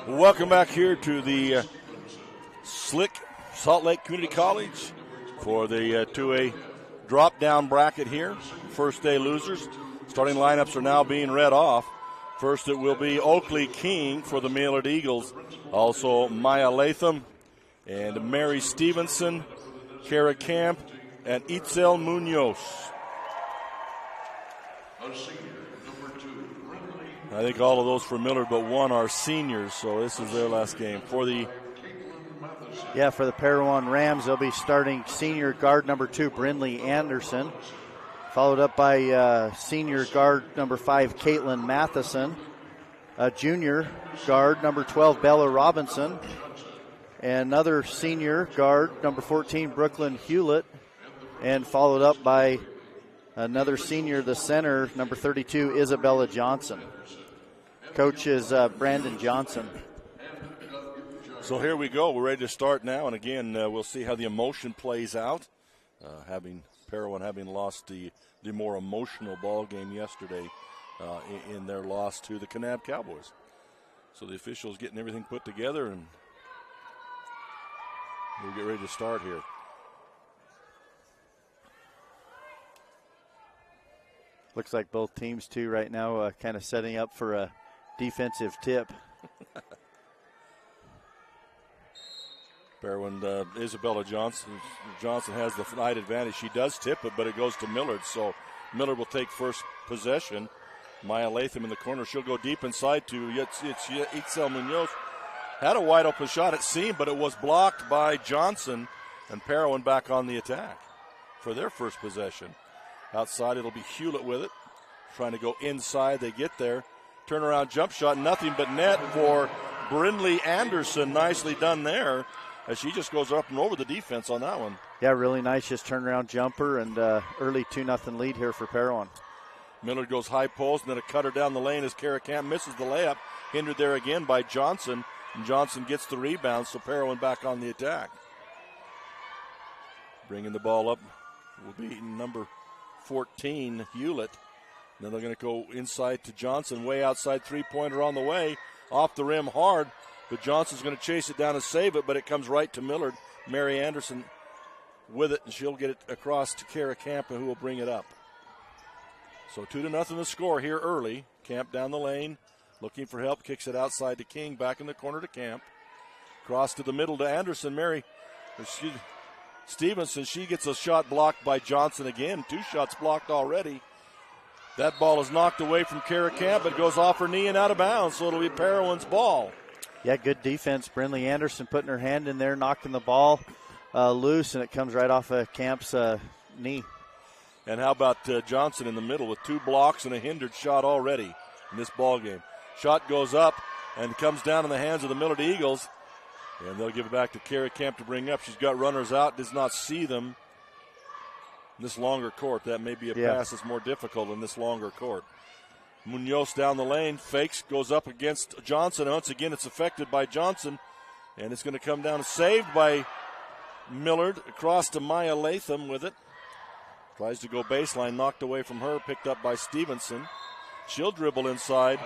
Welcome back here to the Slick Salt Lake Community College for the 2A drop-down bracket here. First day losers. Starting lineups are now being read off. First it will be Oakley King for the Millard Eagles. Also Maya Latham and Mary Stevenson, Kara Camp, and Itzel Munoz. I think all of those for Millard but one are seniors, so this is their last game. For the Parowan Rams, they'll be starting senior guard number 2, Brindley Anderson, followed up by senior guard number 5, Caitlin Matheson, junior guard number 12, Bella Robinson, and another senior guard number 14, Brooklyn Hewlett, and followed up by another senior, the center, number 32, Isabella Johnson. Coach is Brandon Johnson. So here we go. We're ready to start now, and again, we'll see how the emotion plays out. Parowan having lost the more emotional ball game yesterday in their loss to the Kanab Cowboys. So the officials getting everything put together, and we'll get ready to start here. Looks like both teams, too, right now kind of setting up for a defensive tip. Parowan, Isabella Johnson has the night advantage. She does tip it, but it goes to Millard. So Millard will take first possession. Maya Latham in the corner. She'll go deep inside to Itzel Munoz. Had a wide open shot, it seemed, but it was blocked by Johnson, and Parowan back on the attack for their first possession. Outside, it'll be Hewlett with it. Trying to go inside. They get there. Turnaround jump shot. Nothing but net for Brindley Anderson. Nicely done there as she just goes up and over the defense on that one. Yeah, really nice just turnaround jumper and early 2-0 lead here for Parowan. Millard goes high post and then a cutter down the lane as Kara Camp misses the layup. Hindered there again by Johnson. And Johnson gets the rebound, so Parowan back on the attack. Bringing the ball up will be number 14, Hewlett. Then they're going to go inside to Johnson, way outside, three-pointer on the way. Off the rim hard, but Johnson's going to chase it down and save it, but it comes right to Millard. Mary Anderson with it, and she'll get it across to Kara Camp, who will bring it up. So 2-0 the score here early. Camp down the lane, looking for help, kicks it outside to King, back in the corner to Camp. Cross to the middle to Anderson. Stevenson, she gets a shot blocked by Johnson again. 2 shots blocked already. That ball is knocked away from Kara Camp. It goes off her knee and out of bounds, so it'll be Parowan's ball. Yeah, good defense. Brindley Anderson putting her hand in there, knocking the ball loose, and it comes right off of Camp's knee. And how about Johnson in the middle with 2 blocks and a hindered shot already in this ball game. Shot goes up and comes down in the hands of the Millard Eagles. And they'll give it back to Kara Camp to bring up. She's got runners out, does not see them in this longer court. That may be a pass that's more difficult in this longer court. Munoz down the lane, fakes, goes up against Johnson. Once again, it's affected by Johnson. And it's going to come down, saved by Millard, across to Maya Latham with it. Tries to go baseline, knocked away from her, picked up by Stevenson. She'll dribble inside.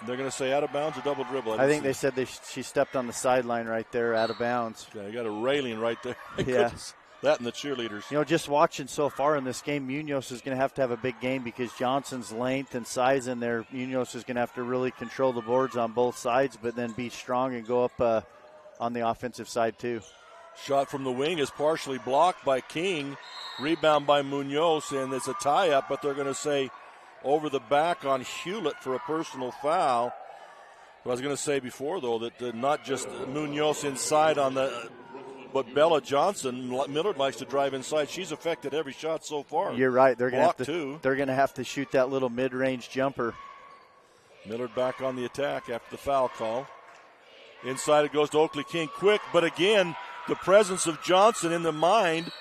They're going to say out of bounds or double dribble? I think they said she stepped on the sideline right there, out of bounds. Yeah, you got a railing right there. Yeah. That and the cheerleaders. You know, just watching so far in this game, Munoz is going to have a big game because Johnson's length and size in there. Munoz is going to have to really control the boards on both sides, but then be strong and go up on the offensive side too. Shot from the wing is partially blocked by King. Rebound by Munoz, and it's a tie-up, but they're going to say over the back on Hewlett for a personal foul. I was going to say before, though, that not just Munoz inside on but Bella Johnson, Millard likes to drive inside. She's affected every shot so far. You're right. They're going to have to shoot that little mid-range jumper. Millard back on the attack after the foul call. Inside it goes to Oakley King quick, but again, the presence of Johnson in the mind.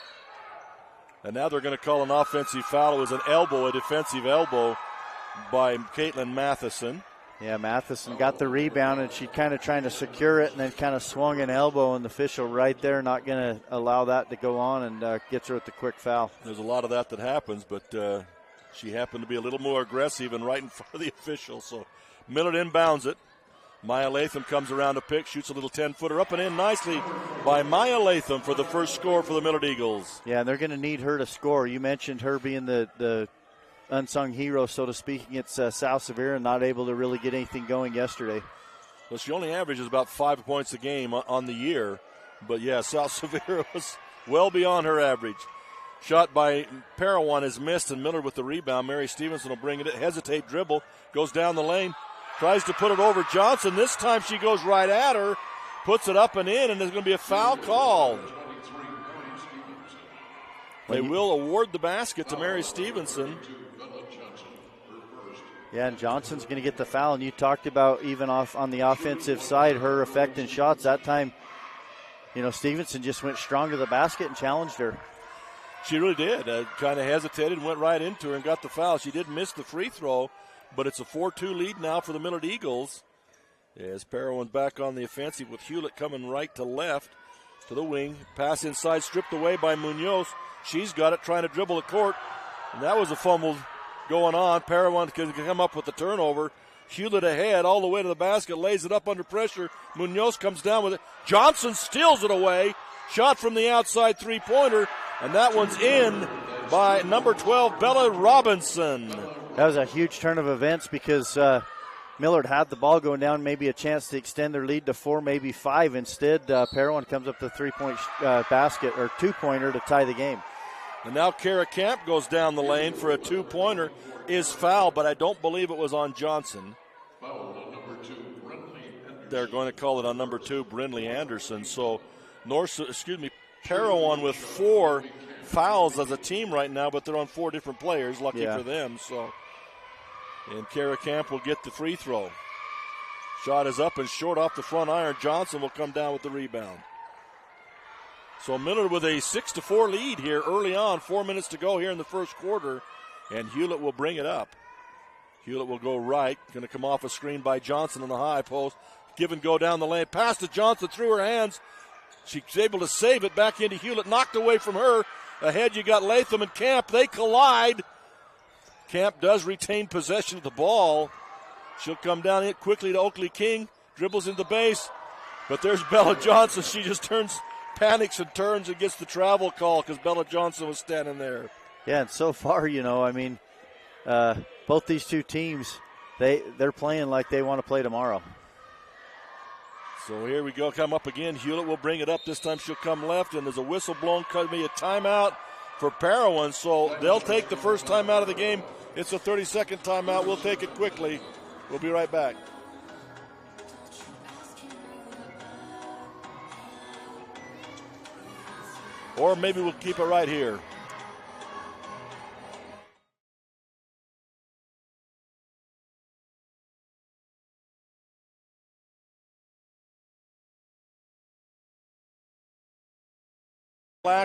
And now they're going to call an offensive foul. It was an elbow, a defensive elbow by Caitlin Matheson. Yeah, Matheson got the rebound, and she kind of trying to secure it and then kind of swung an elbow, and the official right there not going to allow that to go on and gets her with the quick foul. There's a lot of that happens, but She happened to be a little more aggressive and right in front of the official. So Millard inbounds it. Maya Latham comes around to pick, shoots a little 10-footer up and in nicely by Maya Latham for the first score for the Millard Eagles. Yeah, and they're going to need her to score. You mentioned her being the unsung hero, so to speak, against South Severe and not able to really get anything going yesterday. Well, she only averages about 5 points a game on the year. But, yeah, South Severe was well beyond her average. Shot by Parowan is missed, and Millard with the rebound. Mary Stevenson will bring it. Hesitate, dribble, goes down the lane, tries to put it over Johnson. This time she goes right at her, puts it up and in, and there's going to be a foul called. They will award the basket to Mary Stevenson. Yeah, and Johnson's going to get the foul, and you talked about even off on the offensive side, her affecting shots. That time, Stevenson just went strong to the basket and challenged her. She really did. Kind of hesitated and went right into her and got the foul. She did miss the free throw, but it's a 4-2 lead now for the Millard Eagles. As Parowan's back on the offensive with Hewlett coming right to left to the wing. Pass inside, stripped away by Munoz. She's got it, trying to dribble the court, and that was a fumble going on. Parowan can come up with the turnover. Hewlett ahead all the way to the basket, lays it up under pressure. Munoz comes down with it. Johnson steals it away. Shot from the outside three-pointer, and that one's in by number 12, Bella Robinson. That was a huge turn of events because Millard had the ball going down, maybe a chance to extend their lead to 4, maybe 5. Instead, Parowan comes up the three-point basket or two-pointer to tie the game. And now Kara Camp goes down the lane for a two-pointer. Is foul, but I don't believe it was on Johnson. They're going to call it on number 2, Brindley Anderson. So, Parowan with 4 fouls as a team right now, but they're on 4 different players. Lucky for them. So, and Kara Camp will get the free throw. Shot is up and short off the front iron. Johnson will come down with the rebound. So Millard with a 6-4 lead here early on. 4 minutes to go here in the first quarter. And Hewlett will bring it up. Hewlett will go right. Going to come off a screen by Johnson on the high post. Give and go down the lane. Pass to Johnson through her hands. She's able to save it back into Hewlett. Knocked away from her. Ahead you got Latham and Camp. They collide. Camp does retain possession of the ball. She'll come down it quickly to Oakley King. Dribbles in the base. But there's Bella Johnson. She just panics and turns and gets the travel call because Bella Johnson was standing there. Yeah, and so far, both these two teams, they're playing like they want to play tomorrow. So here we go, come up again. Hewlett will bring it up. This time she'll come left, and there's a whistle blown. Could be a timeout for Parowan, so they'll take the first timeout of the game. It's a 30-second timeout. We'll take it quickly. We'll be right back. Or maybe we'll keep it right here.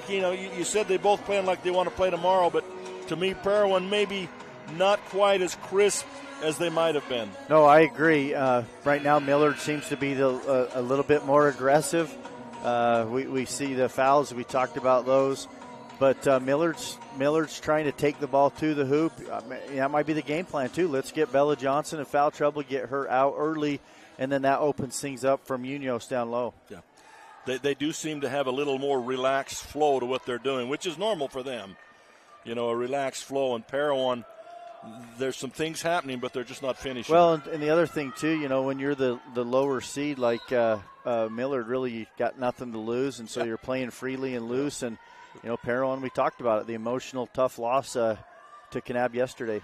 You said they both playing like they want to play tomorrow, but to me, Parowan maybe not quite as crisp as they might have been. No, I agree. Right now, Millard seems to be a little bit more aggressive. We see the fouls. We talked about those. But Millard's trying to take the ball to the hoop. That might be the game plan, too. Let's get Bella Johnson in foul trouble, get her out early, and then that opens things up for Munoz down low. Yeah. They do seem to have a little more relaxed flow to what they're doing, which is normal for them. A relaxed flow. And Parowan, there's some things happening, but they're just not finishing. Well, and the other thing, too, when you're the lower seed, like Millard, really got nothing to lose, and so you're playing freely and loose. And, Parowan, we talked about it, the emotional, tough loss to Kanab yesterday.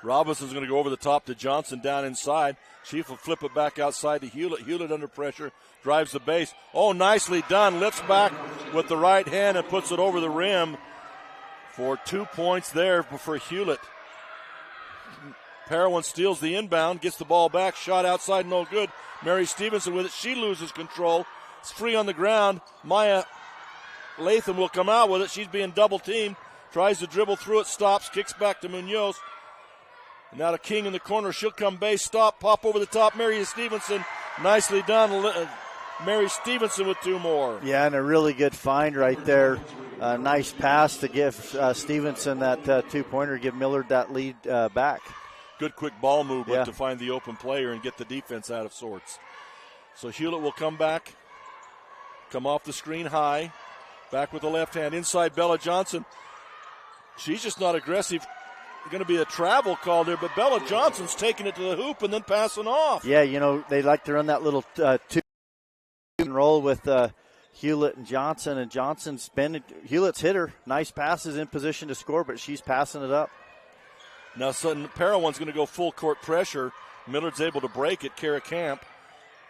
Robinson's going to go over the top to Johnson down inside. Chief will flip it back outside to Hewlett. Hewlett under pressure, drives the base. Oh, nicely done. Lifts back with the right hand and puts it over the rim for 2 points there for Hewlett. Parowan steals the inbound, gets the ball back, shot outside, no good. Mary Stevenson with it. She loses control. It's free on the ground. Maya Latham will come out with it. She's being double teamed. Tries to dribble through it, stops, kicks back to Munoz. And now to King in the corner. She'll come base, stop, pop over the top. Mary Stevenson, nicely done. Mary Stevenson with 2 more. Yeah, and a really good find right there. nice pass to give Stevenson that 2-pointer, give Millard that lead back. Good quick ball movement to find the open player and get the defense out of sorts. So Hewlett will come back, come off the screen high, back with the left hand. Inside Bella Johnson. She's just not aggressive. Going to be a travel call there, but Bella Johnson's taking it to the hoop and then passing off. Yeah, they like to run that little two-and-roll with Hewlett and Johnson, and Johnson's been Hewlett's hit her. Nice passes in position to score, but she's passing it up. Now sudden Parowan's going to go full court pressure. Millard's able to break it. Kara Camp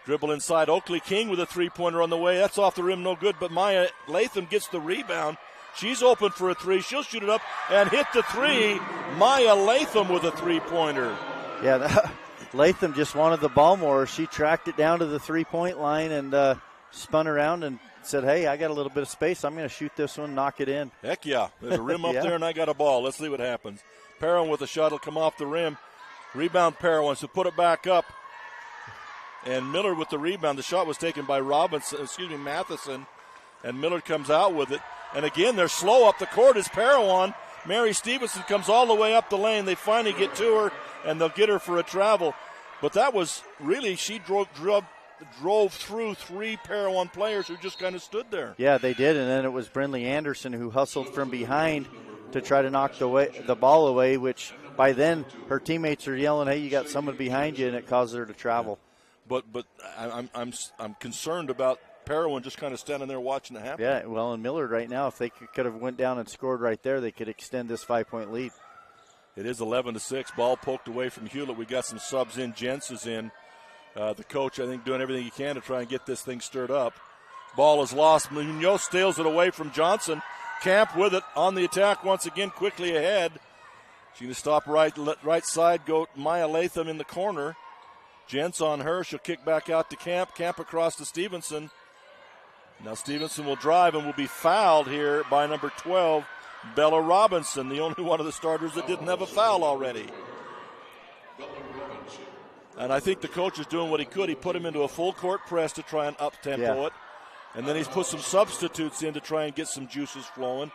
dribble inside. Oakley King with a 3-pointer on the way. That's off the rim, no good, but Maya Latham gets the rebound. She's open for a 3. She'll shoot it up and hit the 3. Maya Latham with a 3-pointer. Yeah, Latham just wanted the ball more. She tracked it down to the 3-point line and spun around and said, hey, I got a little bit of space. I'm going to shoot this one, knock it in. Heck yeah. There's a rim up there, and I got a ball. Let's see what happens. Parowan with a shot will come off the rim. Rebound Parowan, so put it back up. And Millard with the rebound. The shot was taken by Matheson, and Millard comes out with it. And again, they're slow up the court as Parowan. Mary Stevenson comes all the way up the lane. They finally get to her, and they'll get her for a travel. But that was really, she drove through 3 Parowan players who just kind of stood there. Yeah, they did, and then it was Brindley Anderson who hustled from behind to try to knock the ball away, which by then her teammates are yelling, hey, you got someone behind you, and it caused her to travel. But I'm concerned about Parowan just kind of standing there watching it happen. Yeah, well, and Millard right now, if they could have went down and scored right there, they could extend this 5-point lead. It is 11-6. Ball poked away from Hewlett. We got some subs in. Jens is in. The coach, I think, doing everything he can to try and get this thing stirred up. Ball is lost. Munoz steals it away from Johnson. Camp with it on the attack once again, quickly ahead. She's going to stop right side, go Maya Latham in the corner. Jens on her. She'll kick back out to Camp. Camp across to Stevenson. Now Stevenson will drive and will be fouled here by number 12, Bella Robinson, the only one of the starters that didn't have a foul already. And I think the coach is doing what he could. He put him into a full court press to try and up-tempo it. And then he's put some substitutes in to try and get some juices flowing.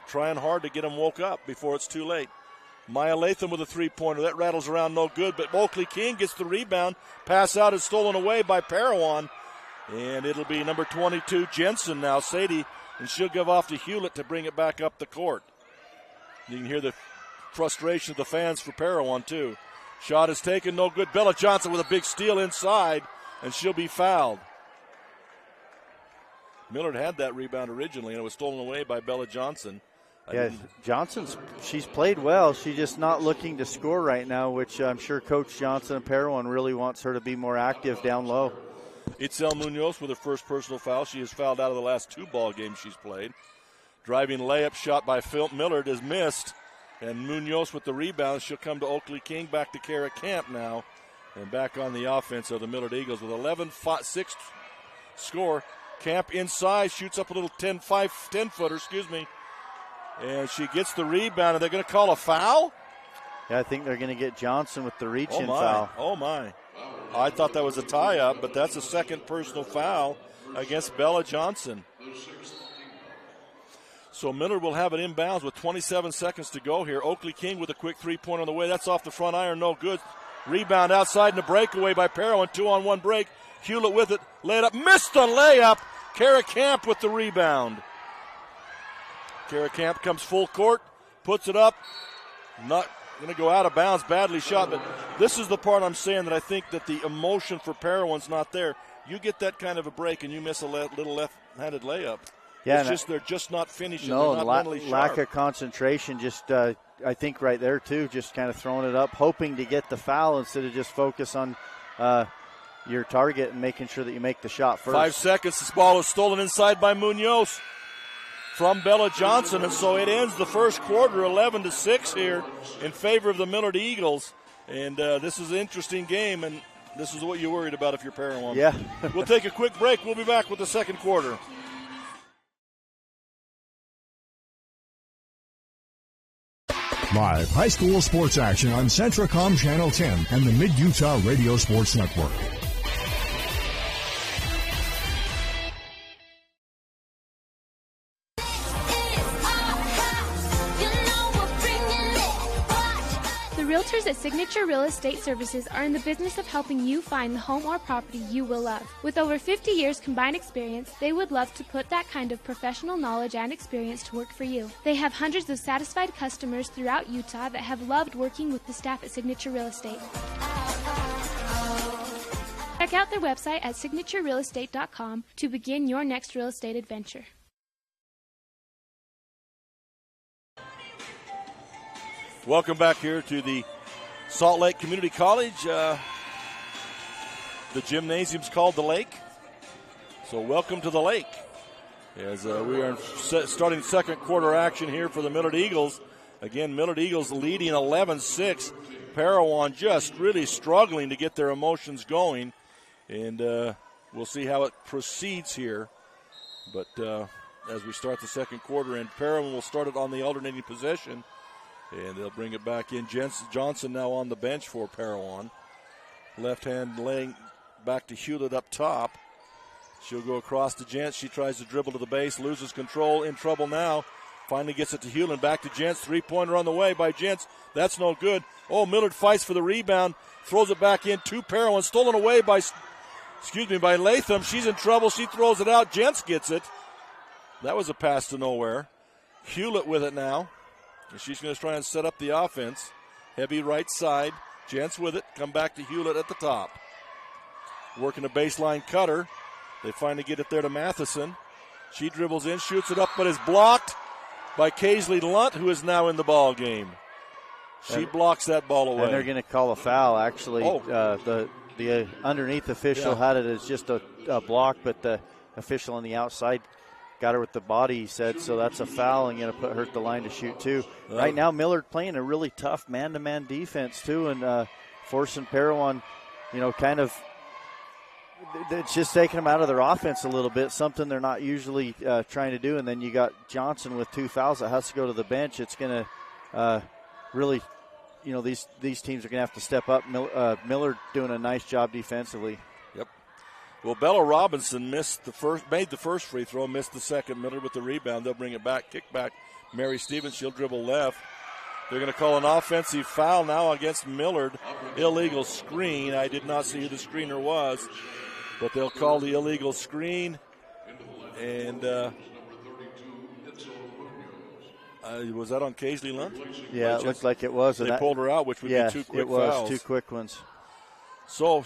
Trying hard to get him woke up before it's too late. Maya Latham with a 3-pointer. That rattles around no good, but Oakley King gets the rebound. Pass out is stolen away by Parowan. And it'll be number 22, Jensen now, Sadie, and she'll give off to Hewlett to bring it back up the court. You can hear the frustration of the fans for Parowan, too. Shot is taken, no good. Bella Johnson with a big steal inside, and she'll be fouled. Millard had that rebound originally, and it was stolen away by Bella Johnson. Yeah, she's played well. She's just not looking to score right now, which I'm sure Coach Johnson and Parowan really wants her to be more active down low. Itzel Munoz with her first personal foul. She has fouled out of the last 2 ball games she's played. Driving layup shot by Phil Millard is missed. And Munoz with the rebound. She'll come to Oakley King, back to Kara Camp now. And back on the offense of the Millard Eagles with 11-6 score. Camp inside, shoots up a little 10-footer, And she gets the rebound. Are they going to call a foul? Yeah, I think they're going to get Johnson with the reach-in foul. Oh, my. I thought that was a tie-up, but that's a second personal foul against Bella Johnson. So Millard will have it inbounds with 27 seconds to go here. Oakley King with a quick 3-pointer on the way. That's off the front iron, no good. Rebound outside and a breakaway by Parowan. 2-on-1 break. Hewlett with it. Lay it up. Missed the layup. Kara Camp with the rebound. Kara Camp comes full court. Puts it up. Not going to go out of bounds, badly shot, but this is the part I'm saying that I think that the emotion for Parowan's not there. You get that kind of a break and you miss a little left-handed layup. Yeah, it's just they're just not finishing. No, they're not mentally sharp. Lack of concentration. Just I think right there too, just kind of throwing it up, hoping to get the foul instead of just focus on your target and making sure that you make the shot first. 5 seconds. This ball is stolen inside by Munoz from Bella Johnson, and so it ends the first quarter 11-6 here in favor of the Millard Eagles. And this is an interesting game, and this is what you're worried about if you're Parowan. Yeah. We'll take a quick break. We'll be back with the second quarter. Live high school sports action on Centracom Channel 10 and the Mid-Utah Radio Sports Network. Signature Real Estate Services are in the business of helping you find the home or property you will love. With over 50 years combined experience, they would love to put that kind of professional knowledge and experience to work for you. They have hundreds of satisfied customers throughout Utah that have loved working with the staff at Signature Real Estate. Check out their website at signaturerealestate.com to begin your next real estate adventure. Welcome back here to the Salt Lake Community College. The gymnasium's called the Lake. So welcome to the Lake. As we are starting second quarter action here for the Millard Eagles. Again, Millard Eagles leading 11-6. Parowan just really struggling to get their emotions going. And we'll see how it proceeds here. But as we start the second quarter, and Parowan will start it on the alternating possession. And they'll bring it back in. Johnson now on the bench for Parowan. Left hand laying back to Hewlett up top. She'll go across to Jentz. She tries to dribble to the base, loses control, in trouble now. Finally gets it to Hewlett. Back to Jentz. Three-pointer on the way by Jentz. That's no good. Oh, Millard fights for the rebound. Throws it back in to Parowan. Stolen away by Latham. She's in trouble. She throws it out. Jentz gets it. That was a pass to nowhere. Hewlett with it now. And she's going to try and set up the offense. Heavy right side. Jentz with it. Come back to Hewlett at the top. Working a baseline cutter. They finally get it there to Matheson. She dribbles in, shoots it up, but is blocked by Kaisley Lunt, who is now in the ball game. She blocks that ball away. And they're going to call a foul, actually. The underneath official had it as just a block, but the official on the outside got her with the body, he said, so that's a foul and going to put her at the line to shoot, too. Right now, Millard playing a really tough man-to-man defense, too, and forcing Parowan, kind of it's just taking them out of their offense a little bit, something they're not usually trying to do. And then you got Johnson with 2 fouls that has to go to the bench. It's going to really, these teams are going to have to step up. Millard doing a nice job defensively. Yep. Well, Bella Robinson made the first free throw, missed the second. Millard with the rebound. They'll bring it back, kick back. Mary Stevens, she'll dribble left. They're going to call an offensive foul now against Millard. Illegal screen. I did not see who the screener was, but they'll call the illegal screen. And was that on Kaisley Lunt? Yeah, it looked like it was. They pulled her out, which would be 2 quick it was fouls. 2 quick ones. So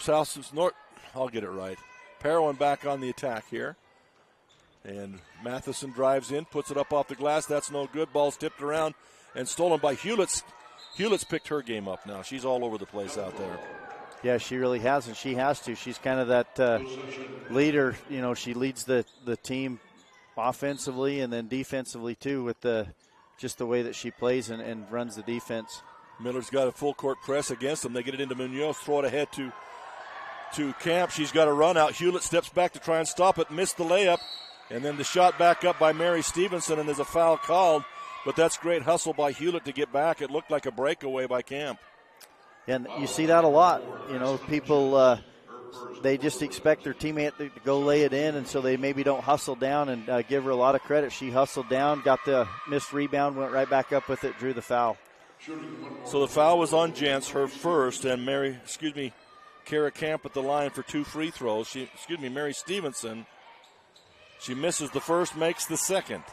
I'll get it right. Parowan back on the attack here. And Matheson drives in, puts it up off the glass. That's no good. Ball's tipped around and stolen by Hewlett's. Hewlett's picked her game up now. She's all over the place out there. Yeah, she really has, and she has to. She's kind of that leader. She leads the team offensively and then defensively, too, with just the way that she plays and runs the defense. Miller's got a full court press against them. They get it into Munoz, throw it ahead to Camp. She's got a run out. Hewlett steps back to try and stop it, missed the layup, and then the shot back up by Mary Stevenson, and there's a foul called. But that's great hustle by Hewlett to get back. It looked like a breakaway by Camp. And you see that a lot. People, they just expect their teammate to go lay it in, and so they maybe don't hustle down and give her a lot of credit. She hustled down, got the missed rebound, went right back up with it, drew the foul. So the foul was on Jentz, her first, and Kara Camp at the line for 2 free throws. Mary Stevenson, she misses the first, makes the second.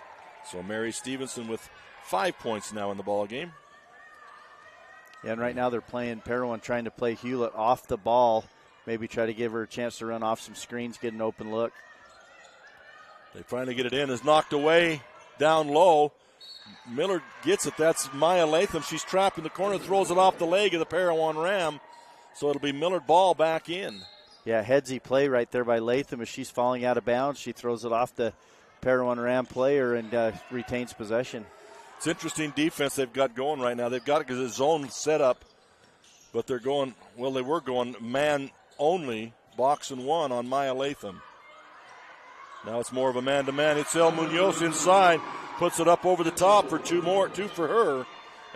So Mary Stevenson with 5 points now in the ball game. Yeah, and right now they're playing Parowan, trying to play Hewlett off the ball, maybe try to give her a chance to run off some screens, get an open look. They finally get it in. It's knocked away down low. Millard gets it. That's Maya Latham. She's trapped in the corner, throws it off the leg of the Parowan Ram. So it'll be Millard ball back in. Yeah, headsy play right there by Latham as she's falling out of bounds. She throws it off the Parowan Ram player and retains possession. It's interesting defense they've got going right now. They've got it because it's zone setup, but they were going man only, box and one on Maya Latham. Now it's more of a man-to-man. It's El Munoz inside, puts it up over the top for 2 for her,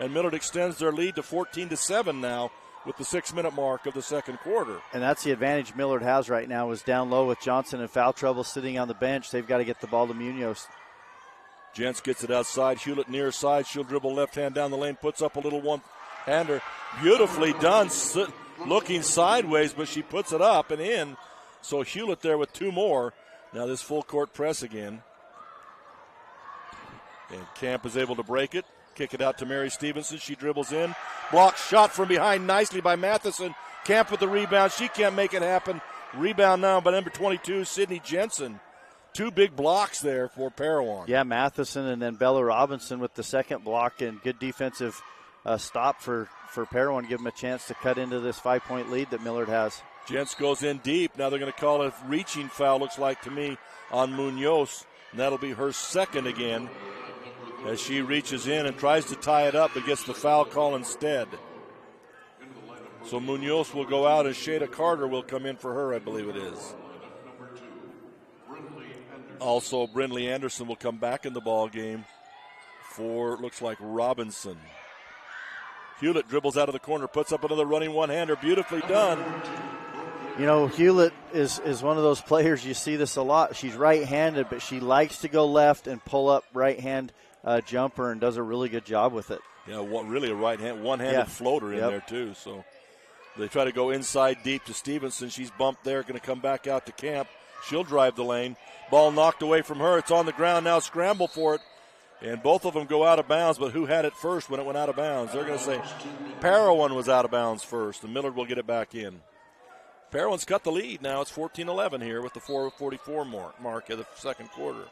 and Millard extends their lead to 14-7 now with the 6-minute mark of the second quarter. And that's the advantage Millard has right now, is down low with Johnson in foul trouble sitting on the bench. They've got to get the ball to Munoz. Jentz gets it outside. Hewlett near side. She'll dribble left hand down the lane, puts up a hander. Beautifully done, looking sideways, but she puts it up and in. So Hewlett there with 2 more. Now this full court press again. And Camp is able to break it. Kick it out to Mary Stevenson. She dribbles in. Block shot from behind nicely by Matheson. Camp with the rebound. She can't make it happen. Rebound now by number 22, Sydney Jensen. 2 big blocks there for Parowan. Yeah, Matheson and then Bella Robinson with the second block, and good defensive stop for Parowan. Give them a chance to cut into this 5-point lead that Millard has. Jens goes in deep. Now they're going to call a reaching foul, looks like to me, on Munoz. And that'll be her second again as she reaches in and tries to tie it up but gets the foul call instead. So Munoz will go out and Shada Carter will come in for her, I believe it is. Also, Brindley Anderson will come back in the ball game for, looks like, Robinson. Hewlett dribbles out of the corner, puts up another running one-hander. Beautifully done. You know, Hewlett is one of those players, you see this a lot. She's right-handed, but she likes to go left and pull up right-hand jumper and does a really good job with it. Yeah, really a one-handed floater in there, too. So they try to go inside deep to Stevenson. She's bumped there, going to come back out to Camp. She'll drive the lane. Ball knocked away from her. It's on the ground now. Scramble for it. And both of them go out of bounds, but who had it first when it went out of bounds? They're going to say Parowan was out of bounds first, and Millard will get it back in. Parowan's cut the lead now. It's 14-11 here with the 4:44 mark of the second quarter.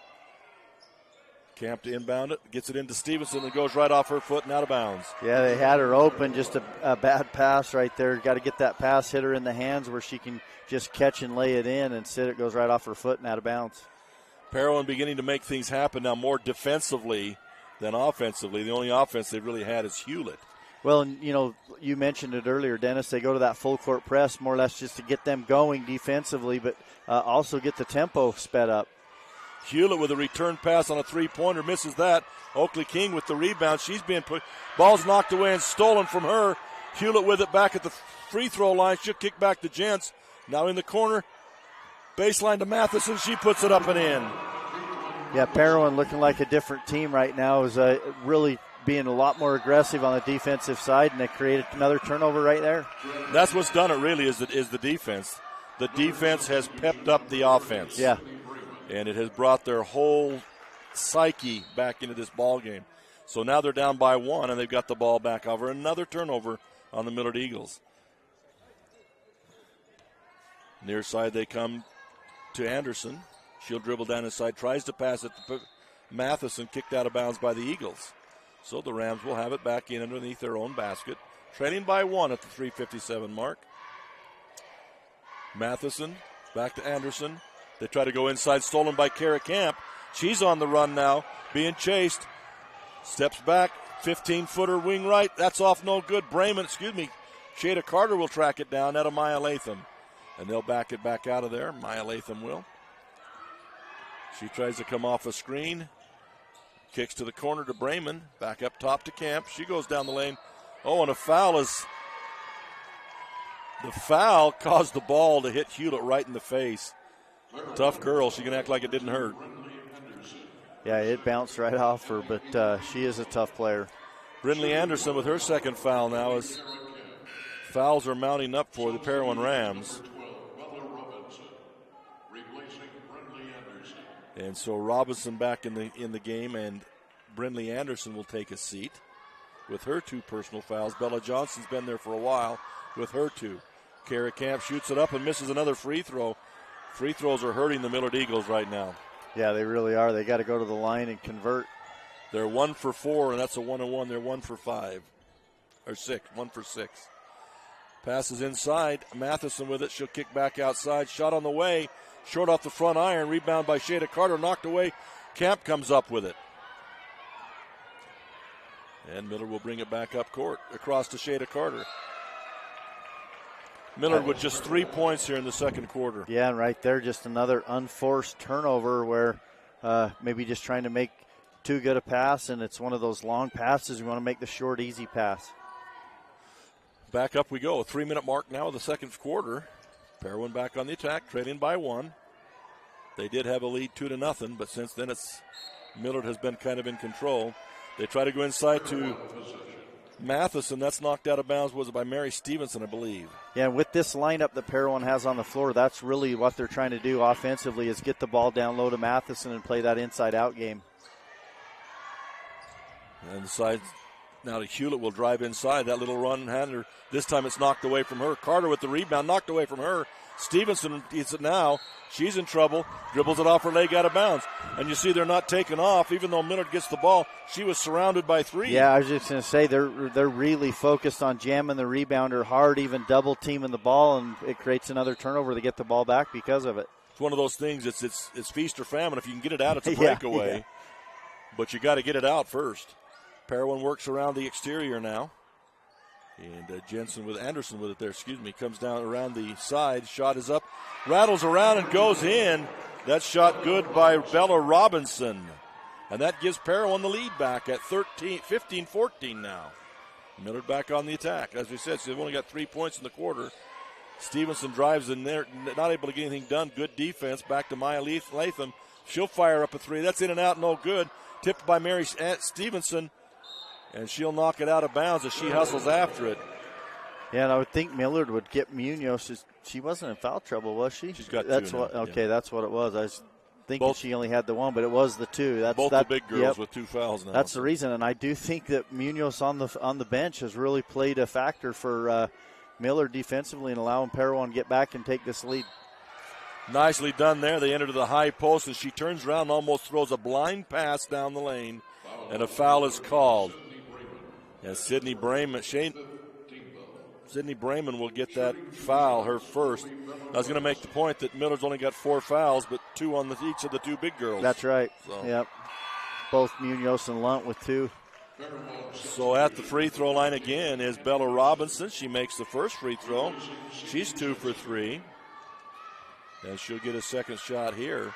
Camp to inbound it. Gets it into Stevenson and goes right off her foot and out of bounds. Yeah, they had her open. Just a bad pass right there. Got to get that pass, hit her in the hands where she can just catch and lay it in. Instead, it goes right off her foot and out of bounds. Parowan beginning to make things happen now more defensively than offensively. The only offense they've really had is Hewlett. Well, and, you know, you mentioned it earlier, Dennis. They go to that full court press more or less just to get them going defensively, but also get the tempo sped up. Hewlett with a return pass on a three-pointer, misses that. Oakley King with the rebound. She's being put. Ball's knocked away and stolen from her. Hewlett with it back at the free throw line. She'll kick back to Gents. Now in the corner. Baseline to Matheson. She puts it up and in. Yeah, Parowan looking like a different team right now. Is really being a lot more aggressive on the defensive side, and they created another turnover right there. That's what's done it really is the defense. The defense has pepped up the offense. Yeah. And it has brought their whole psyche back into this ball game. So now they're down by 1, and they've got the ball back over. Another turnover on the Millard Eagles. Near side they come to Anderson. She'll dribble down inside, tries to pass it to Matheson, kicked out of bounds by the Eagles. So the Rams will have it back in underneath their own basket, trailing by 1 at the 3:57 mark. Matheson back to Anderson. They try to go inside, stolen by Kara Camp. She's on the run now, being chased. Steps back, 15-footer wing right. That's off no good. Shada Carter will track it down. Out of Maya Latham. And they'll back it back out of there. Maya Latham will. She tries to come off a screen. Kicks to the corner to Brayman. Back up top to Camp. She goes down the lane. Oh, and the foul caused the ball to hit Hewlett right in the face. Tough girl. She can act like it didn't hurt. Yeah, it bounced right off her, but she is a tough player. Brindley Anderson with her second foul now as fouls are mounting up for the Parowan Rams. And so Robinson back in the game, and Brindley Anderson will take a seat with her 2 personal fouls. Bella Johnson's been there for a while with her 2. Kara Camp shoots it up and misses another free throw. Free throws are hurting the Millard Eagles right now. Yeah, they really are. They got to go to the line and convert. They're 1 for 4, and that's a 1-on-1. They're 1 for 5. Or 6. 1 for 6. Passes inside. Matheson with it. She'll kick back outside. Shot on the way. Short off the front iron. Rebound by Shada Carter. Knocked away. Camp comes up with it. And Millard will bring it back up court. Across to Shada Carter. Millard with just 3 points here in the second quarter. Yeah, and right there, just another unforced turnover where maybe just trying to make too good a pass, and it's one of those long passes. We want to make the short, easy pass. Back up we go. A 3-minute mark now of the second quarter. Parowan back on the attack, trailing by 1. They did have a lead 2-0, but since then Millard has been kind of in control. They try to go inside to Matheson. That's knocked out of bounds. Was it by Mary Stevenson, I believe? Yeah, and with this lineup that Parowan has on the floor, that's really what they're trying to do offensively is get the ball down low to Matheson and play that inside-out game. And the side now to Hewlett will drive inside. That little run-hander. This time it's knocked away from her. Carter with the rebound, knocked away from her. Stevenson gets it now. She's in trouble. Dribbles it off her leg out of bounds. And you see they're not taking off. Even though Millard gets the ball, she was surrounded by three. Yeah, I was just going to say they're really focused on jamming the rebounder hard, even double teaming the ball, and it creates another turnover to get the ball back because of it. It's one of those things. It's feast or famine. If you can get it out, it's a breakaway. Yeah. But you got to get it out first. Parowan works around the exterior now. And Anderson with it there, comes down around the side. Shot is up, rattles around and goes in. That shot good by Bella Robinson. And that gives Parowan the lead back at 15-14 now. Millard back on the attack. As we said, so they've only got 3 points in the quarter. Stevenson drives in there, not able to get anything done. Good defense. Back to Maya Latham. She'll fire up a three. That's in and out, no good. Tipped by Mary Stevenson. And she'll knock it out of bounds as she hustles after it. Yeah, and I would think Millard would get Munoz. She wasn't in foul trouble, was she? She's got that's two what. now. Okay, yeah. That's what it was. I was thinking she only had the one, but it was the two. Both the big girls with 2 fouls now. That's the reason, and I do think that Munoz on the bench has really played a factor for Millard defensively and allowing Parowan to get back and take this lead. Nicely done there. They enter to the high post, and she turns around and almost throws a blind pass down the lane, and a foul is called. And Sydney Brayman will get that foul, her first. I was going to make the point that Millard's only got 4 fouls, but 2 on each of the 2 big girls. That's right. So. Yep. Both Munoz and Lunt with 2. So at the free throw line again is Bella Robinson. She makes the first free throw. She's 2 for 3. And she'll get a second shot here.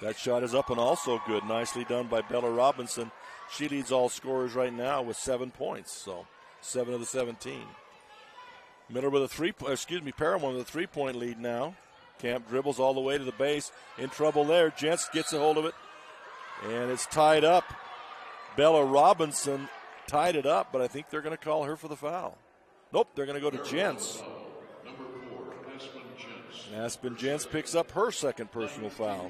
That shot is up and also good. Nicely done by Bella Robinson. She leads all scorers right now with 7 points. So 7 of the 17. Millard with Parowan with a 3-point lead now. Camp dribbles all the way to the base. In trouble there. Jentz gets a hold of it. And it's tied up. Bella Robinson tied it up, but I think they're going to call her for the foul. Nope, they're going to go to Jentz. Aspen Jentz picks up her second personal foul.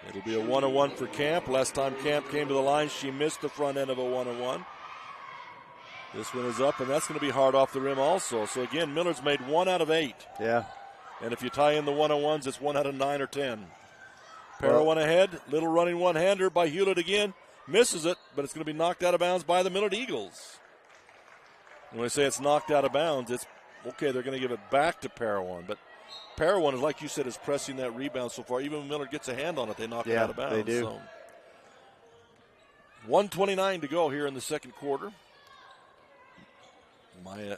It'll be a 1-1 for Camp. Last time Camp came to the line, she missed the front end of a 1-1. This one is up, and that's going to be hard off the rim also. So, again, Millard's made 1 out of 8. Yeah. And if you tie in the 1-on-1s, it's 1 out of 9 or 10. Parowan ahead. Little running one-hander by Hewlett again. Misses it, but it's going to be knocked out of bounds by the Millard Eagles. And when I say it's knocked out of bounds, it's okay, they're going to give it back to Parowan. But Parowan, like you said, is pressing that rebound so far. Even when Millard gets a hand on it, they knock it out of bounds. They do. So 1:29 to go here in the second quarter. Maya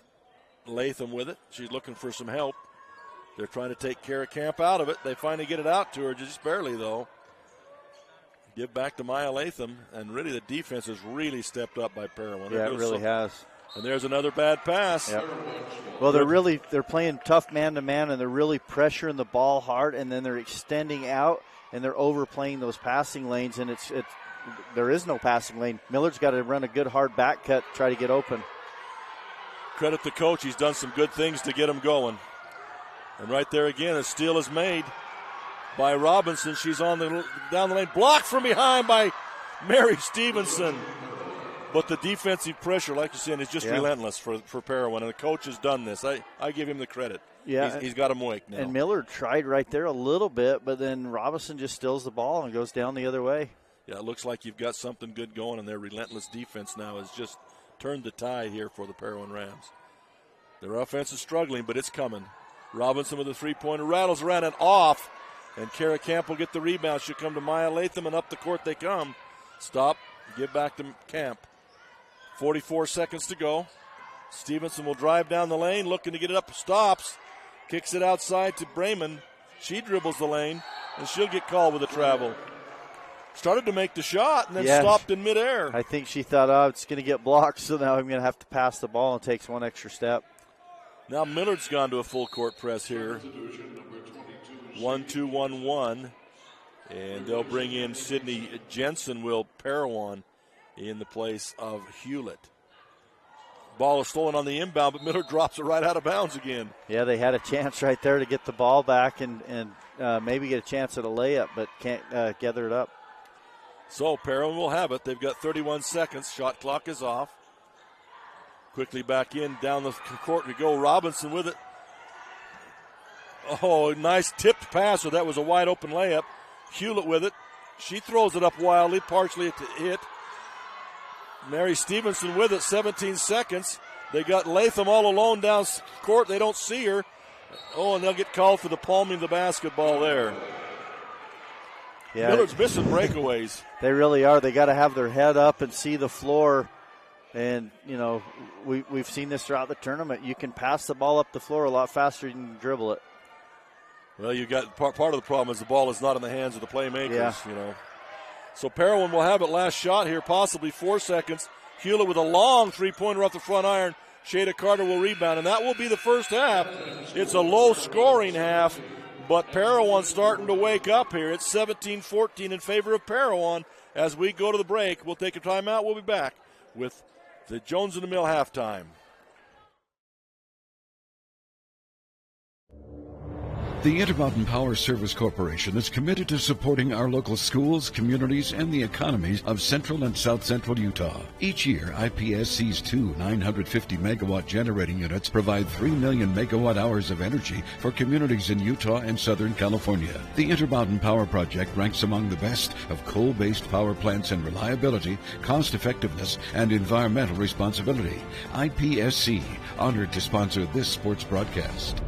Latham with it. She's looking for some help. They're trying to take Kara Camp out of it. They finally get it out to her, just barely, though. Give back to Maya Latham, and really the defense has really stepped up by Parowan. Yeah, it really has. And there's another bad pass. Yep. Well, they're playing tough man-to-man, and they're really pressuring the ball hard, and then they're extending out, and they're overplaying those passing lanes, and there is no passing lane. Millard's got to run a good hard back cut to try to get open. Credit the coach. He's done some good things to get him going. And right there again, a steal is made by Robinson. She's on down the lane. Blocked from behind by Mary Stevenson. But the defensive pressure, like you're saying, is just relentless for Parowan. And the coach has done this. I give him the credit. Yeah, he's got him awake now. And Millard tried right there a little bit, but then Robinson just steals the ball and goes down the other way. Yeah, it looks like you've got something good going, and their relentless defense now has just turned the tide here for the Parowan Rams. Their offense is struggling, but it's coming. Robinson with a three-pointer, rattles around and off. And Kara Camp will get the rebound. She'll come to Maya Latham, and up the court they come. Stop, give back to Camp. 44 seconds to go. Stevenson will drive down the lane, looking to get it up, stops, kicks it outside to Brayman. She dribbles the lane, and she'll get called with a travel. Started to make the shot and then stopped in midair. I think she thought, it's going to get blocked, so now I'm going to have to pass the ball, and takes one extra step. Now Millard's gone to a full court press here. 1-2-1-1. And they'll bring in Sydney Jensen, will Parowan. in the place of Hewlett. Ball is stolen on the inbound, but Millard drops it right out of bounds again. Yeah, they had a chance right there to get the ball back and maybe get a chance at a layup, but can't gather it up. So Parowan will have it. They've got 31 seconds. Shot clock is off. Quickly back in, down the court we go. Robinson with it. Oh, nice tipped pass, so that was a wide open layup. Hewlett with it. She throws it up wildly, partially to hit. Mary Stevenson with it, 17 seconds. They got Latham all alone down court. They don't see her. Oh, and they'll get called for the palming of the basketball there. Yeah. Millard's missing breakaways. They really are. They got to have their head up and see the floor. And, we've seen this throughout the tournament. You can pass the ball up the floor a lot faster than you can dribble it. Well, you got part of the problem is the ball is not in the hands of the playmakers, So Parowan will have it. Last shot here, possibly 4 seconds. Hewlett with a long three-pointer off the front iron. Shada Carter will rebound, and that will be the first half. It's a low-scoring half, but Parowan starting to wake up here. It's 17-14 in favor of Parowan. As we go to the break, we'll take a timeout. We'll be back with the Jones and the Mill halftime. The Intermountain Power Service Corporation is committed to supporting our local schools, communities, and the economies of central and south central Utah. Each year, IPSC's two 950-megawatt generating units provide 3 million megawatt-hours of energy for communities in Utah and Southern California. The Intermountain Power Project ranks among the best of coal-based power plants in reliability, cost-effectiveness, and environmental responsibility. IPSC, honored to sponsor this sports broadcast.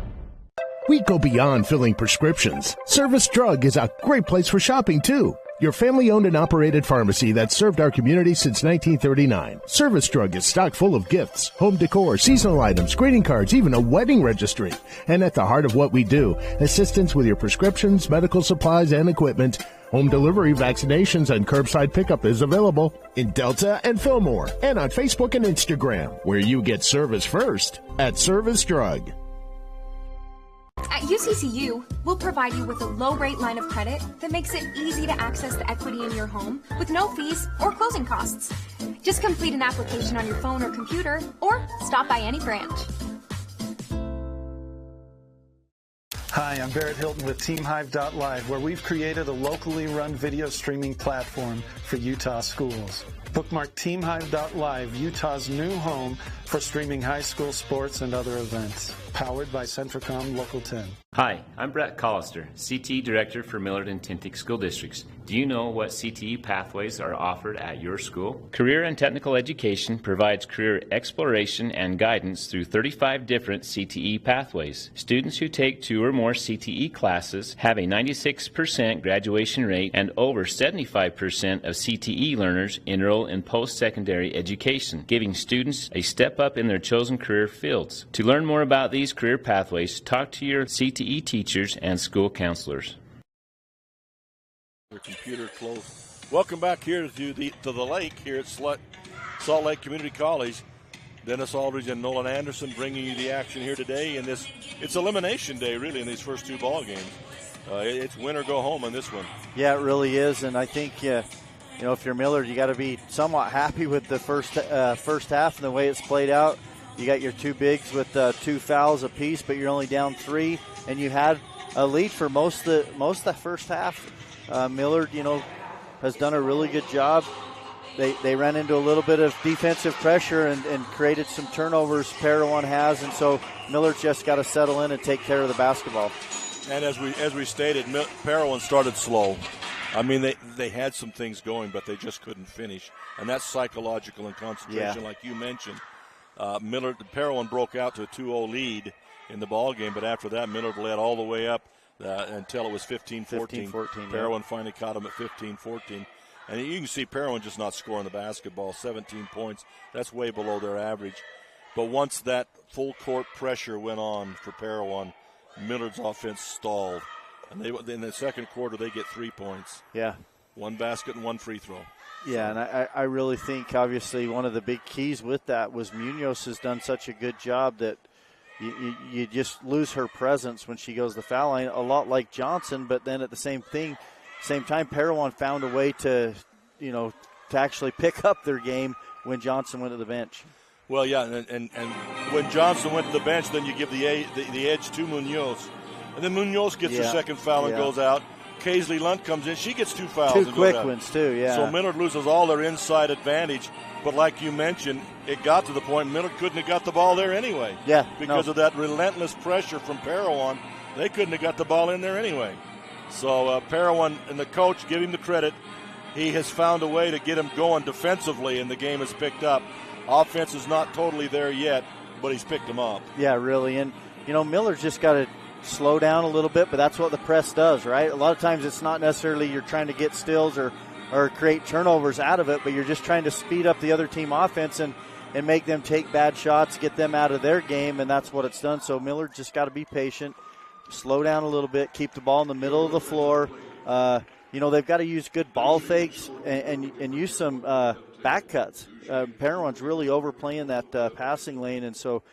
We go beyond filling prescriptions. Service Drug is a great place for shopping, too. Your family-owned and operated pharmacy that served our community since 1939. Service Drug is stocked full of gifts, home decor, seasonal items, greeting cards, even a wedding registry. And at the heart of what we do, assistance with your prescriptions, medical supplies, and equipment. Home delivery, vaccinations, and curbside pickup is available in Delta and Fillmore, and on Facebook and Instagram, where you get service first at Service Drug. At UCCU, we'll provide you with a low-rate line of credit that makes it easy to access the equity in your home with no fees or closing costs. Just complete an application on your phone or computer, or stop by any branch. Hi, I'm Barrett Hilton with TeamHive.live, where we've created a locally run video streaming platform for Utah schools. Bookmark TeamHive.live, Utah's new home for streaming high school sports and other events. Powered by Centricom Local 10. Hi, I'm Brett Collister, CTE Director for Millard and Tintic School Districts. Do you know what CTE pathways are offered at your school? Career and Technical Education provides career exploration and guidance through 35 different CTE pathways. Students who take 2 or more CTE classes have a 96% graduation rate, and over 75% of CTE learners enroll in post-secondary education, giving students a step up in their chosen career fields. To learn more about these career pathways, talk to your CTE teachers and school counselors. Your computer closed. Welcome back here to the lake here at Salt Lake Community College. Dennis Aldridge and Nolan Anderson bringing you the action here today. In this, it's elimination day really in these first 2 ball games. It's win or go home in this one. Yeah, it really is, and I think if you're Millard, you got to be somewhat happy with the first half and the way it's played out. You got your 2 bigs with 2 fouls apiece, but you're only down 3, and you had a lead for most of the first half. Millard, has done a really good job. They ran into a little bit of defensive pressure and created some turnovers. Parowan has, and so Millard's just got to settle in and take care of the basketball. And as we stated, Parowan started slow. I mean, they had some things going, but they just couldn't finish, and that's psychological and concentration, like you mentioned. Parowan broke out to a 2-0 lead in the ball game, but after that, Millard led all the way up until it was 15-14. Parowan finally caught him at 15-14. And you can see Parowan just not scoring the basketball, 17 points. That's way below their average. But once that full court pressure went on for Parowan, Millard's offense stalled. And in the second quarter, they get 3 points. Yeah. 1 basket and 1 free throw. Yeah, and I really think, obviously, one of the big keys with that was Munoz has done such a good job that you just lose her presence when she goes to the foul line, a lot like Johnson, but then at the same time, Parowan found a way to, to actually pick up their game when Johnson went to the bench. Well, yeah, and when Johnson went to the bench, then you give the edge to Munoz. And then Munoz gets her second foul and goes out. Kaisley Lunt comes in. She gets 2 fouls. 2 quick ones, too, yeah. So Millard loses all their inside advantage. But like you mentioned, it got to the point Millard couldn't have got the ball there anyway. Yeah. Because of that relentless pressure from Parowan. They couldn't have got the ball in there anyway. So Parowan and the coach, give him the credit. He has found a way to get him going defensively, and the game has picked up. Offense is not totally there yet, but he's picked them up. Yeah, really. And, Millard's just got to slow down a little bit, but that's what the press does, right? A lot of times it's not necessarily you're trying to get steals or create turnovers out of it, but you're just trying to speed up the other team offense and make them take bad shots, get them out of their game, and that's what it's done. So Millard just got to be patient, slow down a little bit, keep the ball in the middle of the floor. They've got to use good ball fakes and use some back cuts. Parowan's really overplaying that passing lane, and so,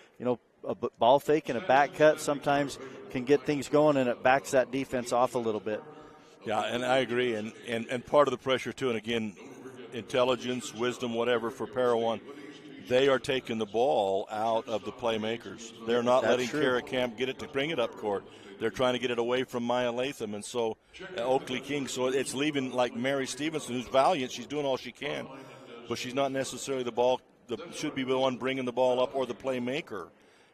a ball fake and a back cut sometimes can get things going, and it backs that defense off a little bit. Yeah, and I agree, and part of the pressure, too, and again, intelligence, wisdom, whatever, for Parowan, they are taking the ball out of the playmakers. They're not letting Kara Camp get it to bring it up court. They're trying to get it away from Maya Latham, and so Oakley King. So it's leaving like Mary Stevenson, who's valiant. She's doing all she can, but she's not necessarily should be the one bringing the ball up or the playmaker.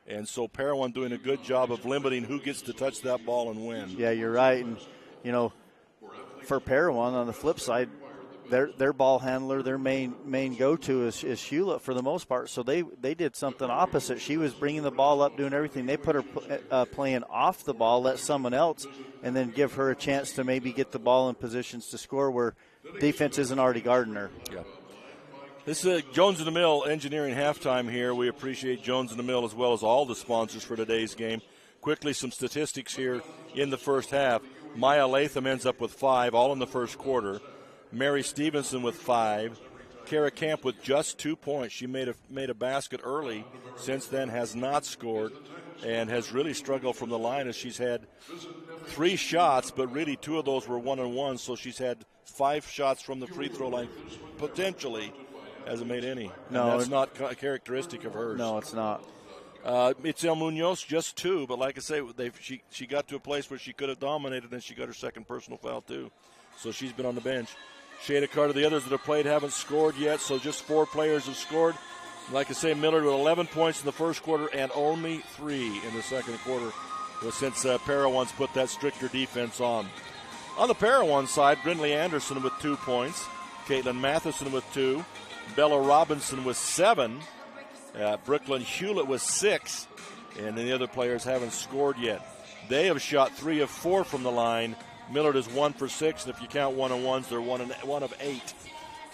And so Parowan doing a good job of limiting who gets to touch that ball and when. Yeah, you're right. And, for Parowan, on the flip side, their ball handler, their main go-to is Hewlett for the most part. So they did something opposite. She was bringing the ball up, doing everything. They put her playing off the ball, let someone else, and then give her a chance to maybe get the ball in positions to score where defense isn't already guarding her. Yeah. This is Jones and the Mill Engineering halftime here. We appreciate Jones and the Mill as well as all the sponsors for today's game. Quickly, some statistics here in the first half. Maya Latham ends up with 5, all in the first quarter. Mary Stevenson with 5. Kara Camp with just 2 points. She made a basket early. Since then has not scored and has really struggled from the line as she's had 3 shots, but really 2 of those were 1-on-1. So she's had 5 shots from the free throw line potentially. Hasn't made any. No, that's not a characteristic of hers. No, it's not. Itzel Munoz just 2, but like I say, she got to a place where she could have dominated, and she got her second personal foul too. So she's been on the bench. Shada Carter, the others that have played haven't scored yet, so just 4 players have scored. Like I say, Millard with 11 points in the first quarter and only 3 in the second quarter since Parowan's put that stricter defense on. On the Parowan side, Brindley Anderson with 2 points, Caitlin Matheson with 2, Bella Robinson with 7, Brooklyn Hewlett with 6, and then the other players haven't scored yet. They have shot 3 of 4 from the line. Millard is 1 for 6, and if you count 1-on-1s, they're 1 of 8.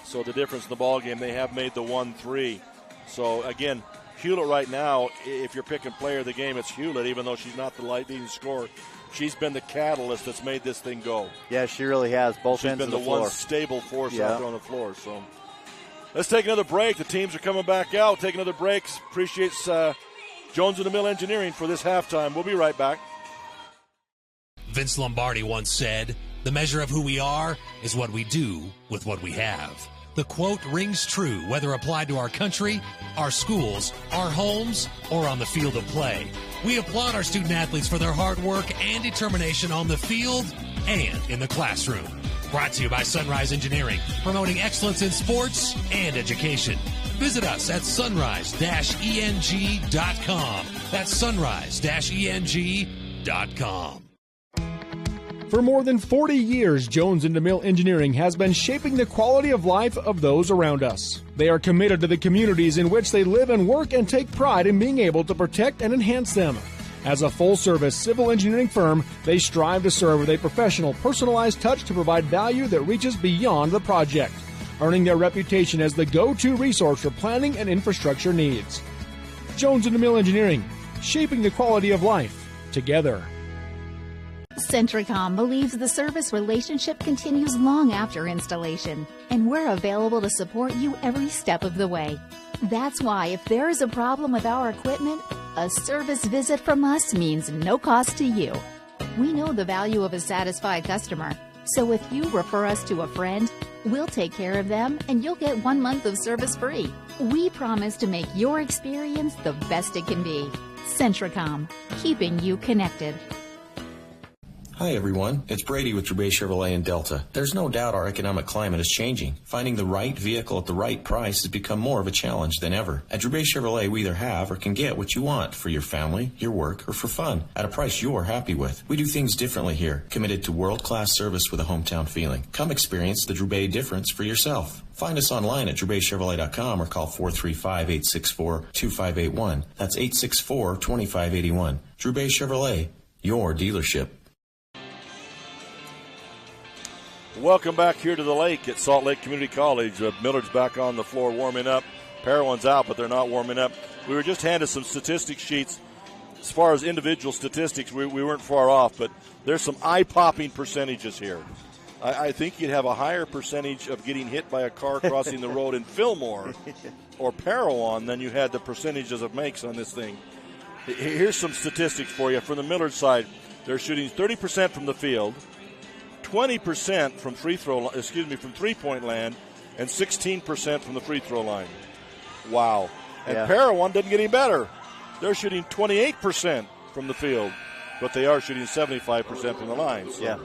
So the difference in the ball game, they have made the 1-3. So again, Hewlett right now, if you're picking player of the game, it's Hewlett, even though she's not the leading scorer. She's been the catalyst that's made this thing go. Yeah, she really has. Both ends of the floor. She's been the one stable force out there on the floor. So let's take another break. The teams are coming back out. Take another break. Appreciates Jones and the Mill Engineering for this halftime. We'll be right back. Vince Lombardi once said, "The measure of who we are is what we do with what we have." The quote rings true whether applied to our country, our schools, our homes, or on the field of play. We applaud our student athletes for their hard work and determination on the field and in the classroom. Brought to you by Sunrise Engineering, promoting excellence in sports and education. Visit us at sunrise-eng.com. That's sunrise-eng.com. For more than 40 years, Jones and DeMille Engineering has been shaping the quality of life of those around us. They are committed to the communities in which they live and work and take pride in being able to protect and enhance them. As a full-service civil engineering firm, they strive to serve with a professional, personalized touch to provide value that reaches beyond the project, earning their reputation as the go-to resource for planning and infrastructure needs. Jones and DeMille Engineering, shaping the quality of life together. Centricom believes the service relationship continues long after installation, and we're available to support you every step of the way. That's why if there is a problem with our equipment, a service visit from us means no cost to you. We know the value of a satisfied customer, so if you refer us to a friend, We'll take care of them, and you'll get 1 month of service free. We promise to make your experience the best it can be. Centricom, keeping you connected. Hi everyone, it's Brady with Drouet Chevrolet in Delta. There's no doubt our economic climate is changing. Finding the right vehicle at the right price has become more of a challenge than ever. At Drouet Chevrolet, we either have or can get what you want for your family, your work, or for fun at a price you're happy with. We do things differently here, committed to world-class service with a hometown feeling. Come experience the Drouet difference for yourself. Find us online at DrouetChevrolet.com or call 435-864-2581. That's 864-2581. Drouet Chevrolet, your dealership. Welcome back here to the lake at Salt Lake Community College. Millard's back on the floor warming up. Parowan's out, but they're not warming up. We were just handed some statistics sheets. As far as individual statistics, we weren't far off, but there's some eye-popping percentages here. I think you'd have a higher percentage of getting hit by a car crossing the road in Fillmore or Parowan than you had the percentages of makes on this thing. Here's some statistics for you. From the Millard side, they're shooting 30% from the field, 20% from from three-point land, and 16% from the free throw line. Wow. And Parowan doesn't get any better. They're shooting 28% from the field, but they are shooting 75% from the line. So. Yeah.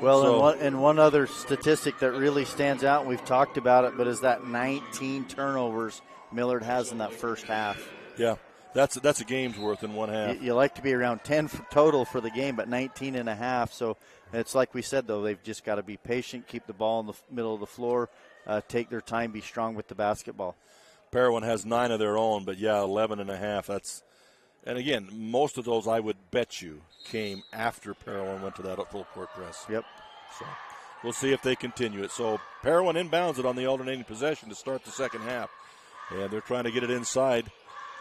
Well, and one other statistic that really stands out, and we've talked about it, but is that 19 turnovers Millard has in that first half. Yeah. That's a game's worth in one half. You like to be around 10 total for the game, but 19 and a half. So it's like we said, though, they've just got to be patient, keep the ball in the middle of the floor, take their time, be strong with the basketball. Parowan has 9 of their own, but, 11 and a half. And, again, most of those I would bet you came after Parowan went to that full court press. Yep. So we'll see if they continue it. So Parowan inbounds it on the alternating possession to start the second half. And they're trying to get it inside.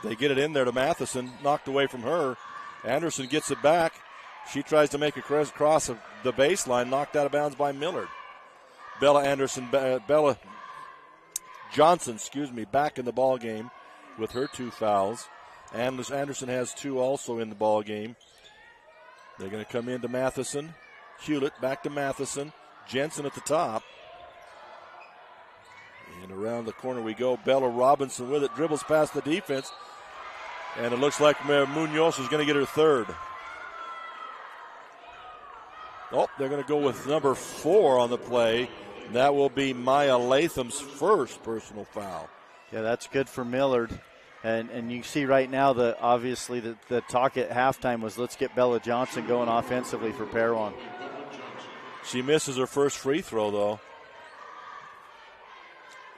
They get it in there to Matheson, knocked away from her. Anderson gets it back. She tries to make a cross of the baseline, knocked out of bounds by Millard. Bella Johnson, back in the ball game with her 2 fouls. And Anderson has 2 also in the ball game. They're going to come into Matheson. Hewlett back to Matheson. Jensen at the top. And around the corner we go. Bella Robinson with it, dribbles past the defense. And it looks like Munoz is going to get her third. Oh, they're going to go with number 4 on the play. That will be Maya Latham's first personal foul. Yeah, that's good for Millard. And you see right now, obviously the talk at halftime was let's get Bella Johnson going offensively for Parowan. She misses her first free throw, though.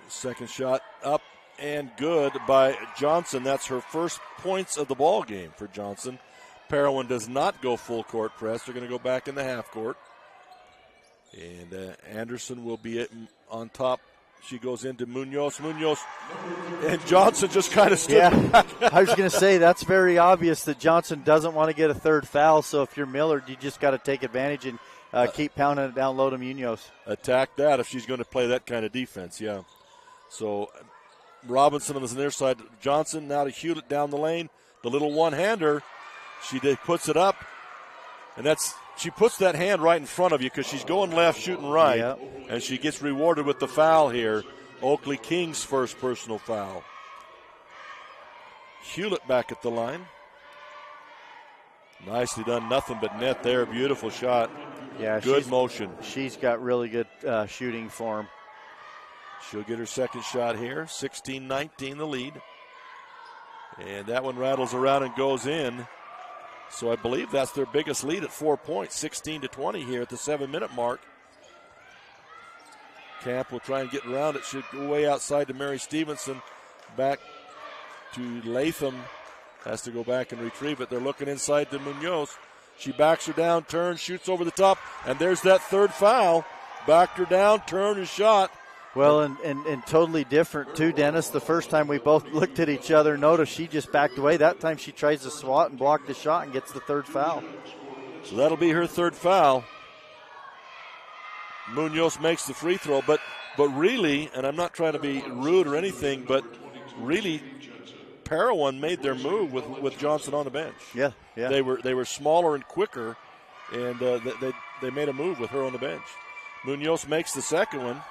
Second shot up and good by Johnson. That's her first points of the ball game for Johnson. Parowan does not go full court press. They're going to go back in the half court. And Anderson will be on top. She goes into Munoz, and Johnson just kind of stood back. I was going to say, that's very obvious that Johnson doesn't want to get a third foul, so if you're Millard, you just got to take advantage and keep pounding it down low to Munoz. Attack that if she's going to play that kind of defense, yeah. So Robinson on the near side. Johnson now to Hewlett down the lane. The little one-hander. She puts it up, and she puts that hand right in front of you because she's going left, shooting right, and she gets rewarded with the foul here. Oakley King's first personal foul. Hewlett back at the line. Nicely done. Nothing but net there. Beautiful shot. Yeah, good motion. She's got really good shooting form. She'll get her second shot here. 16-19 the lead. And that one rattles around and goes in. So I believe that's their biggest lead at 4 points, 16-20 here at the 7-minute mark. Camp will try and get around it. Should go way outside to Mary Stevenson. Back to Latham. Has to go back and retrieve it. They're looking inside to Munoz. She backs her down, turns, shoots over the top, and there's that third foul. Backed her down, turned and shot. Well, and totally different, too, Dennis. The first time we both looked at each other, noticed she just backed away. That time she tries to swat and block the shot and gets the third foul. So that'll be her third foul. Munoz makes the free throw, but really, and I'm not trying to be rude or anything, but really Parowan made their move with Johnson on the bench. Yeah. They were smaller and quicker, and they made a move with her on the bench. Munoz makes the second one.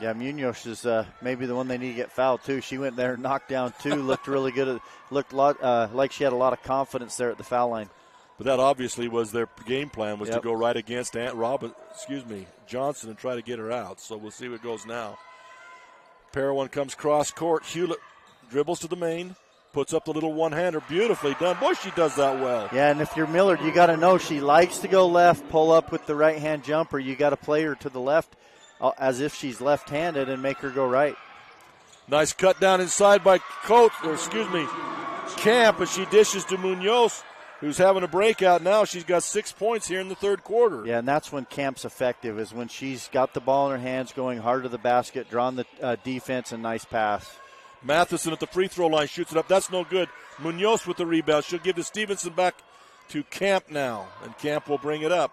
Yeah, Munoz is maybe the one they need to get fouled, too. She went there and knocked down 2, looked really good. Looked a lot, like she had a lot of confidence there at the foul line. But that obviously was their game plan, was to go right against Johnson and try to get her out. So we'll see what goes now. Parowan comes cross court. Hewlett dribbles to the main, puts up the little one-hander. Beautifully done. Boy, she does that well. Yeah, and if you're Millard, you got to know she likes to go left, pull up with the right-hand jumper. You got to play her to the left as if she's left-handed and make her go right. Nice cut down inside by Camp, but she dishes to Munoz, who's having a breakout now. She's got 6 points here in the third quarter. Yeah, and that's when Camp's effective, is when she's got the ball in her hands, going hard to the basket, drawing the defense, and nice pass. Matheson at the free throw line shoots it up. That's no good. Munoz with the rebound. She'll give to Stevenson, back to Camp now, and Camp will bring it up.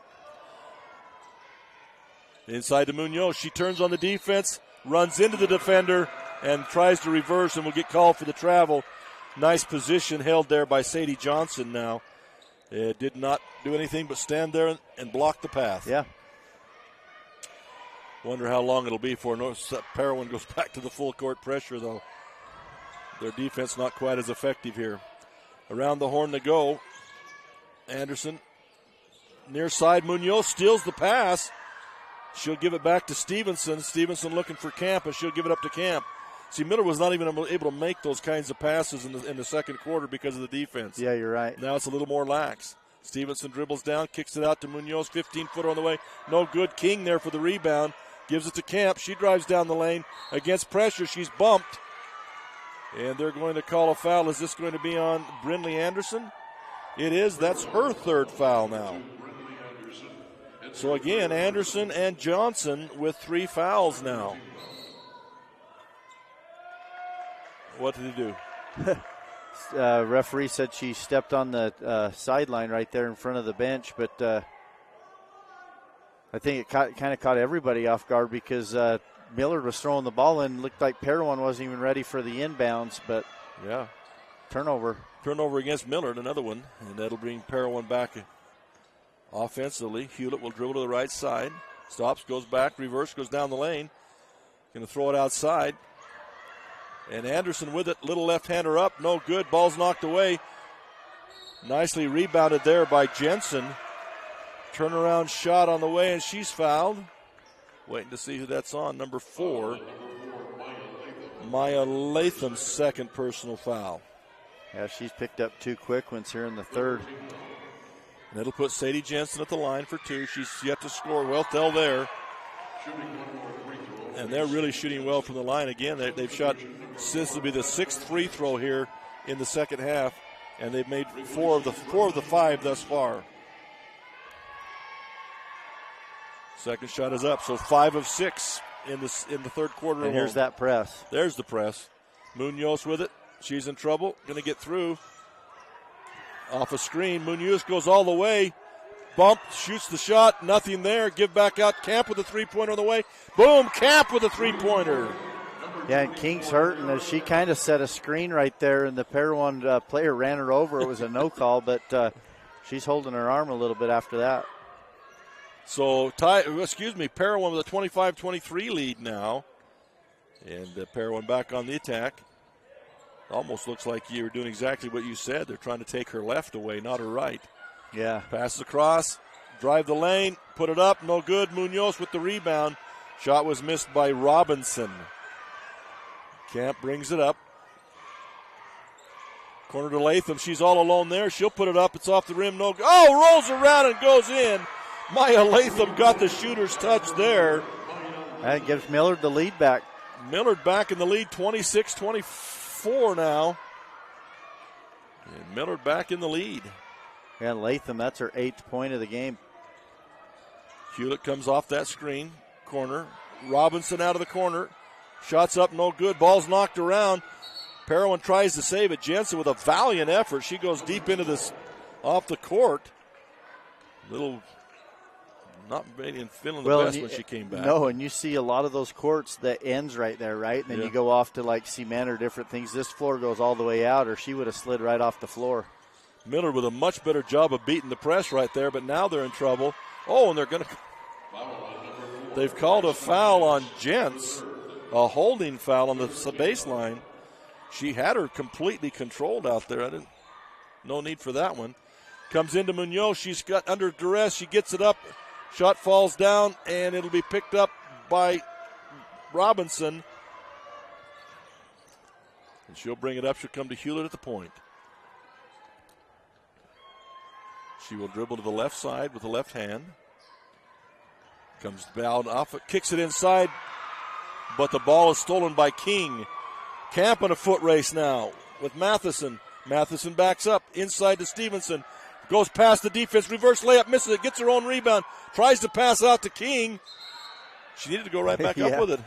Inside to Munoz. She turns on the defense, runs into the defender, and tries to reverse, and will get called for the travel. Nice position held there by Sadie Johnson now. It did not do anything but stand there and block the path. Yeah. Wonder how long it'll be before Parowan goes back to the full court pressure, though. Their defense not quite as effective here. Around the horn to go. Anderson near side. Munoz steals the pass. She'll give it back to Stevenson. Stevenson looking for Camp, and she'll give it up to Camp. See, Miller was not even able to make those kinds of passes in the second quarter because of the defense. Yeah, you're right. Now it's a little more lax. Stevenson dribbles down, kicks it out to Munoz, 15-footer on the way. No good. King there for the rebound. Gives it to Camp. She drives down the lane. Against pressure, she's bumped. And they're going to call a foul. Is this going to be on Brindley Anderson? It is. That's her third foul now. So again, Anderson and Johnson with 3 fouls now. What did he do? Referee said she stepped on the sideline right there in front of the bench, but I think it kind of caught everybody off guard because Millard was throwing the ball in. Looked like Parowan wasn't even ready for the inbounds, but yeah, turnover. Turnover against Millard, another one, and that'll bring Parowan back offensively. Hewlett will dribble to the right side. Stops, goes back, reverse, goes down the lane. Going to throw it outside. And Anderson with it, little left-hander up, no good. Ball's knocked away. Nicely rebounded there by Jensen. Turnaround shot on the way, and she's fouled. Waiting to see who that's on. Number 4, Maya Latham's second personal foul. Yeah, she's picked up 2 quick ones here in the third. And it'll put Sadie Jensen at the line for 2. She's yet to score. Well, Tell there. And they're really shooting well from the line. Again, they've shot, this will be the 6th free throw here in the second half, and they've made 4 of the 5 thus far. Second shot is up, so 5 of 6 in the third quarter. And here's that press. There's the press. Munoz with it. She's in trouble. Going to get through. Off a screen. Munoz goes all the way. Bump, shoots the shot. Nothing there. Give back out. Camp with a 3-pointer on the way. Boom, Camp with a 3-pointer. Yeah, and King's hurting as she kind of set a screen right there, and the Parowan player ran her over. It was a no call, but she's holding her arm a little bit after that. So, Parowan with a 25-23 lead now. And Parowan back on the attack. Almost looks like you're doing exactly what you said. They're trying to take her left away, not her right. Yeah. Passes across, drive the lane, put it up, no good. Munoz with the rebound. Shot was missed by Robinson. Camp brings it up. Corner to Latham. She's all alone there. She'll put it up. It's off the rim. No. Oh, rolls around and goes in. Maya Latham got the shooter's touch there. That gives Millard the lead back. Millard back in the lead, 26-24 now. And Millard back in the lead. And Latham, that's her 8th point of the game. Hewlett comes off that screen. Corner. Robinson out of the corner. Shots up, no good. Ball's knocked around. Parowan tries to save it. Jensen with a valiant effort. She goes deep into this off the court. Little not feeling the best when she came back. No, and you see a lot of those courts that ends right there, right? And then you go off to like cement or different things. This floor goes all the way out, or she would have slid right off the floor. Millard with a much better job of beating the press right there, but now they're in trouble. Oh, and they've called a foul on Jens. a holding foul on the baseline. She had her completely controlled out there. No need for that one. Comes into Munoz. She's got under duress. She gets it up. Shot falls down, and it'll be picked up by Robinson. And she'll bring it up. She'll come to Hewlett at the point. She will dribble to the left side with the left hand. Comes down off it, kicks it inside, but the ball is stolen by King. Camp in a foot race now with Matheson. Matheson backs up inside to Stevenson. Goes past the defense, reverse layup, misses it, gets her own rebound, tries to pass out to King. She needed to go right back up with it.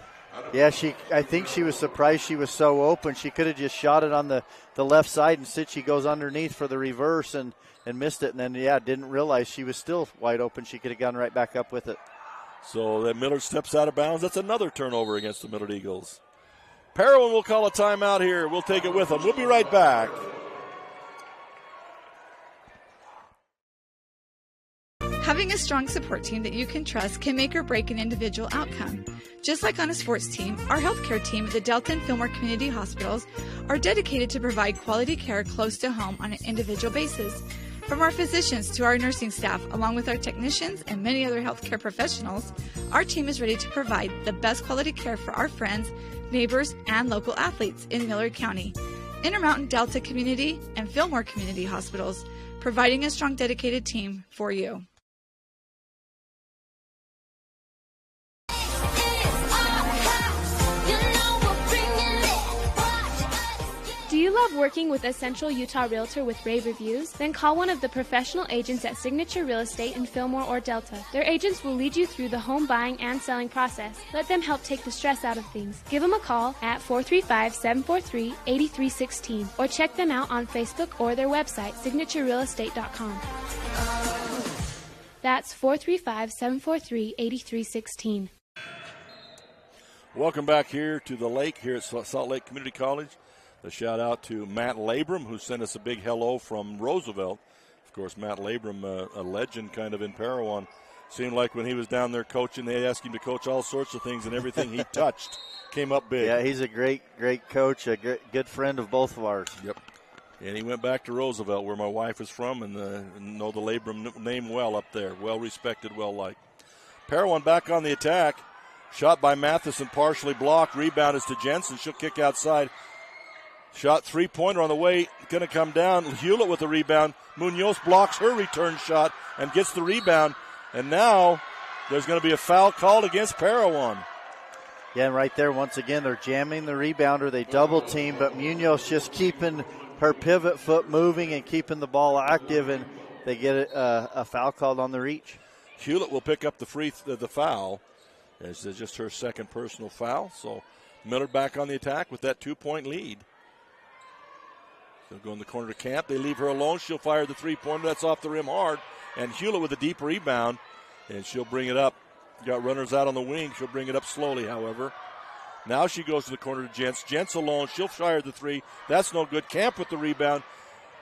Yeah, I think she was surprised she was so open. She could have just shot it on the left side. Instead, she goes underneath for the reverse and missed it. And then, didn't realize she was still wide open. She could have gone right back up with it. So that Millard steps out of bounds. That's another turnover against the Millard Eagles. Parowan will call a timeout here. We'll take it with them. We'll be right back. Having a strong support team that you can trust can make or break an individual outcome. Just like on a sports team, our healthcare team at the Delta and Fillmore Community Hospitals are dedicated to provide quality care close to home on an individual basis. From our physicians to our nursing staff, along with our technicians and many other healthcare professionals, our team is ready to provide the best quality care for our friends, neighbors, and local athletes in Millard County. Intermountain Delta Community and Fillmore Community Hospitals, providing a strong, dedicated team for you. Do you love working with a Central Utah realtor with rave reviews? Then call one of the professional agents at Signature Real Estate in Fillmore or Delta. Their agents will lead you through the home buying and selling process. Let them help take the stress out of things. Give them a call at 435-743-8316 or check them out on Facebook or their website, signaturerealestate.com. That's 435-743-8316. Welcome back here to the lake here at Salt Lake Community College. A shout out to Matt Labrum, who sent us a big hello from Roosevelt. Of course, Matt Labrum, a legend kind of in Parowan. Seemed like when he was down there coaching, they asked him to coach all sorts of things, and everything he touched came up big. Yeah, he's a great coach, a good friend of both of ours. Yep. And he went back to Roosevelt, where my wife is from, and know the Labrum name well up there. Well respected, well liked. Parowan back on the attack. Shot by Matheson, partially blocked. Rebound is to Jensen. She'll kick outside. Shot three-pointer on the way, going to come down. Hewlett with the rebound. Munoz blocks her return shot and gets the rebound. And now there's going to be a foul called against Parowan. Yeah, and right there, once again, they're jamming the rebounder. They double team, but Munoz just keeping her pivot foot moving and keeping the ball active, and they get a foul called on the reach. Hewlett will pick up the foul. It's just her second personal foul. So Millard back on the attack with that 2-point lead. They'll go in the corner to Camp. They leave her alone. She'll fire the three-pointer. That's off the rim hard. And Hewlett with a deep rebound, and she'll bring it up. Got runners out on the wing. She'll bring it up slowly, however. Now she goes to the corner to Jentz. Jentz alone. She'll fire the three. That's no good. Camp with the rebound.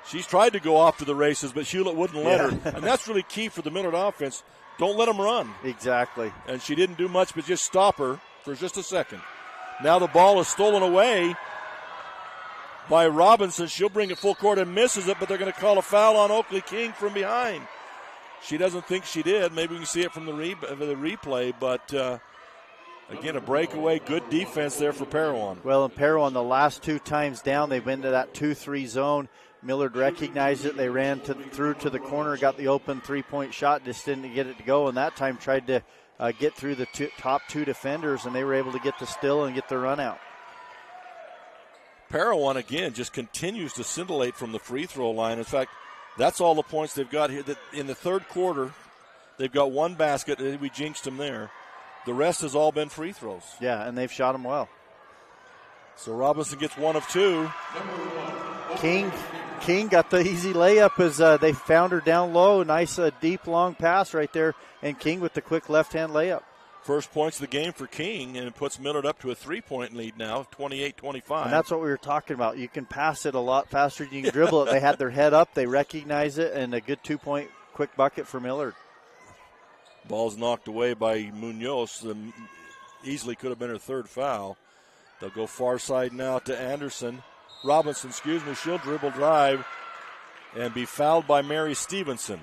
She's tried to go off to the races, but Hewlett wouldn't let her. And that's really key for the Millard offense. Don't let them run. Exactly. And she didn't do much but just stop her for just a second. Now the ball is stolen away by Robinson. She'll bring it full court and misses it, but they're going to call a foul on Oakley King from behind. She doesn't think she did. Maybe we can see it from the replay, but again, a breakaway. Good defense there for Parowan. Well, in Parowan, the last two times down, they've been to that 2-3 zone. Millard recognized it. They ran through to the corner, got the open three-point shot, just didn't get it to go, and that time tried to get through the top two defenders, and they were able to get the steal and get the run out. Parowan, again, just continues to scintillate from the free throw line. In fact, that's all the points they've got here. In the third quarter, they've got one basket. We jinxed them there. The rest has all been free throws. Yeah, and they've shot them well. So Robinson gets one of two. King got the easy layup as they found her down low. Nice deep, long pass right there. And King with the quick left-hand layup. First points of the game for King, and it puts Millard up to a three-point lead now, 28-25. And that's what we were talking about. You can pass it a lot faster than you can dribble it. They had their head up. They recognize it, and a good 2-point quick bucket for Millard. Ball's knocked away by Munoz. Easily could have been her third foul. They'll go far side now to Robinson, She'll dribble drive and be fouled by Mary Stevenson.